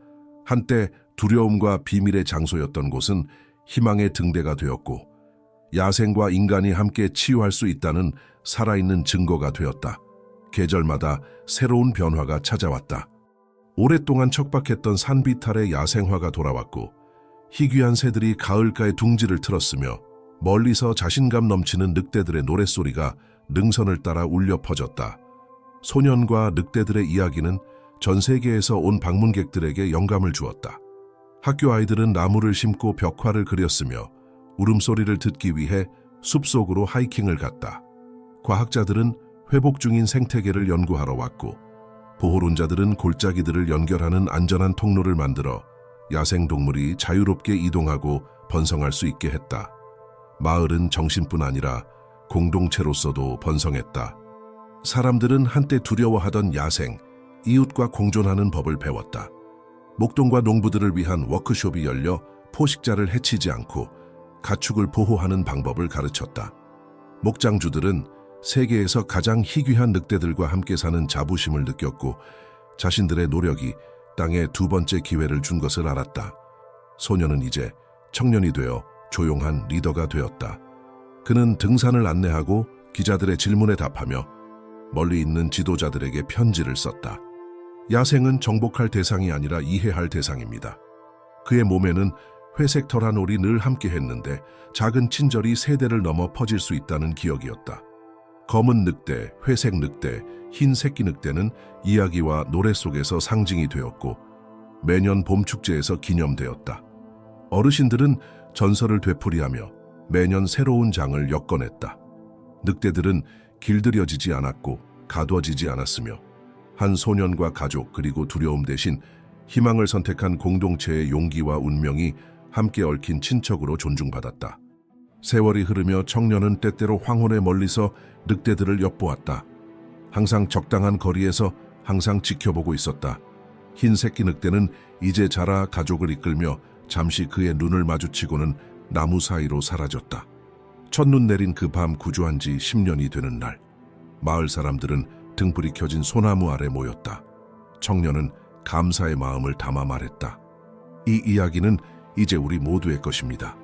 S1: 한때 두려움과 비밀의 장소였던 곳은 희망의 등대가 되었고 야생과 인간이 함께 치유할 수 있다는 살아있는 증거가 되었다. 계절마다 새로운 변화가 찾아왔다. 오랫동안 척박했던 산비탈의 야생화가 돌아왔고 희귀한 새들이 가을가에 둥지를 틀었으며 멀리서 자신감 넘치는 늑대들의 노랫소리가 능선을 따라 울려 퍼졌다. 소년과 늑대들의 이야기는 전 세계에서 온 방문객들에게 영감을 주었다. 학교 아이들은 나무를 심고 벽화를 그렸으며 울음소리를 듣기 위해 숲속으로 하이킹을 갔다. 과학자들은 회복 중인 생태계를 연구하러 왔고 보호론자들은 골짜기들을 연결하는 안전한 통로를 만들어 야생동물이 자유롭게 이동하고 번성할 수 있게 했다. 마을은 정신뿐 아니라 공동체로서도 번성했다. 사람들은 한때 두려워하던 야생, 이웃과 공존하는 법을 배웠다. 목동과 농부들을 위한 워크숍이 열려 포식자를 해치지 않고 가축을 보호하는 방법을 가르쳤다. 목장주들은 세계에서 가장 희귀한 늑대들과 함께 사는 자부심을 느꼈고 자신들의 노력이 땅에 두 번째 기회를 준 것을 알았다. 소녀는 이제 청년이 되어 조용한 리더가 되었다. 그는 등산을 안내하고 기자들의 질문에 답하며 멀리 있는 지도자들에게 편지를 썼다. 야생은 정복할 대상이 아니라 이해할 대상입니다. 그의 몸에는 회색 털한 올이 늘 함께 했는데 작은 친절이 세대를 넘어 퍼질 수 있다는 기억이었다. 검은 늑대, 회색 늑대, 흰 새끼 늑대는 이야기와 노래 속에서 상징이 되었고 매년 봄 축제에서 기념되었다. 어르신들은 전설을 되풀이하며 매년 새로운 장을 엮어냈다. 늑대들은 길들여지지 않았고 가둬지지 않았으며 한 소년과 가족 그리고 두려움 대신 희망을 선택한 공동체의 용기와 운명이 함께 얽힌 친척으로 존중받았다. 세월이 흐르며 청년은 때때로 황혼에 멀리서 늑대들을 엿보았다. 항상 적당한 거리에서 항상 지켜보고 있었다. 흰 새끼 늑대는 이제 자라 가족을 이끌며 잠시 그의 눈을 마주치고는 나무 사이로 사라졌다. 첫눈 내린 그 밤 구조한 지 10년이 되는 날, 마을 사람들은 등불이 켜진 소나무 아래 모였다. 청년은 감사의 마음을 담아 말했다. 이 이야기는 이제 우리 모두의 것입니다.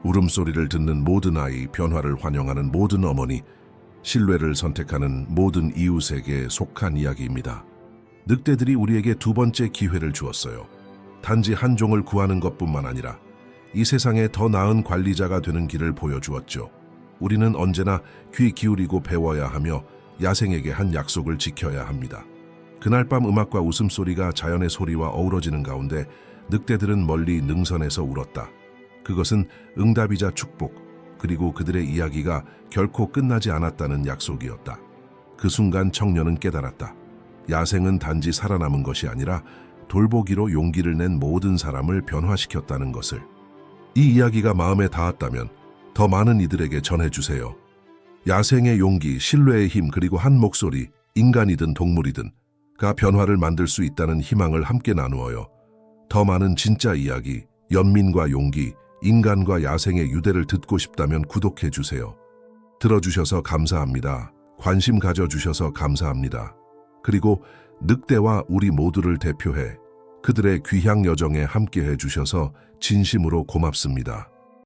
S1: 울음소리를 듣는 모든 아이, 변화를 환영하는 모든 어머니, 신뢰를 선택하는 모든 이웃에게 속한 이야기입니다. 늑대들이 우리에게 두 번째 기회를 주었어요. 단지 한 종을 구하는 것뿐만 아니라 이 세상에 더 나은 관리자가 되는 길을 보여주었죠. 우리는 언제나 귀 기울이고 배워야 하며 야생에게 한 약속을 지켜야 합니다. 그날 밤 음악과 웃음소리가 자연의 소리와 어우러지는 가운데 늑대들은 멀리 능선에서 울었다. 그것은 응답이자 축복, 그리고 그들의 이야기가 결코 끝나지 않았다는 약속이었다. 그 순간 청년은 깨달았다. 야생은 단지 살아남은 것이 아니라 돌보기로 용기를 낸 모든 사람을 변화시켰다는 것을. 이 이야기가 마음에 닿았다면 더 많은 이들에게 전해주세요. 야생의 용기, 신뢰의 힘, 그리고 한 목소리, 인간이든 동물이든 가 변화를 만들 수 있다는 희망을 함께 나누어요. 더 많은 진짜 이야기, 연민과 용기, 인간과 야생의 유대를 듣고 싶다면 구독해주세요. 들어주셔서 감사합니다. 관심 가져주셔서 감사합니다. 그리고 늑대와 우리 모두를 대표해 그들의 귀향 여정에 함께해 주셔서 진심으로 고맙습니다.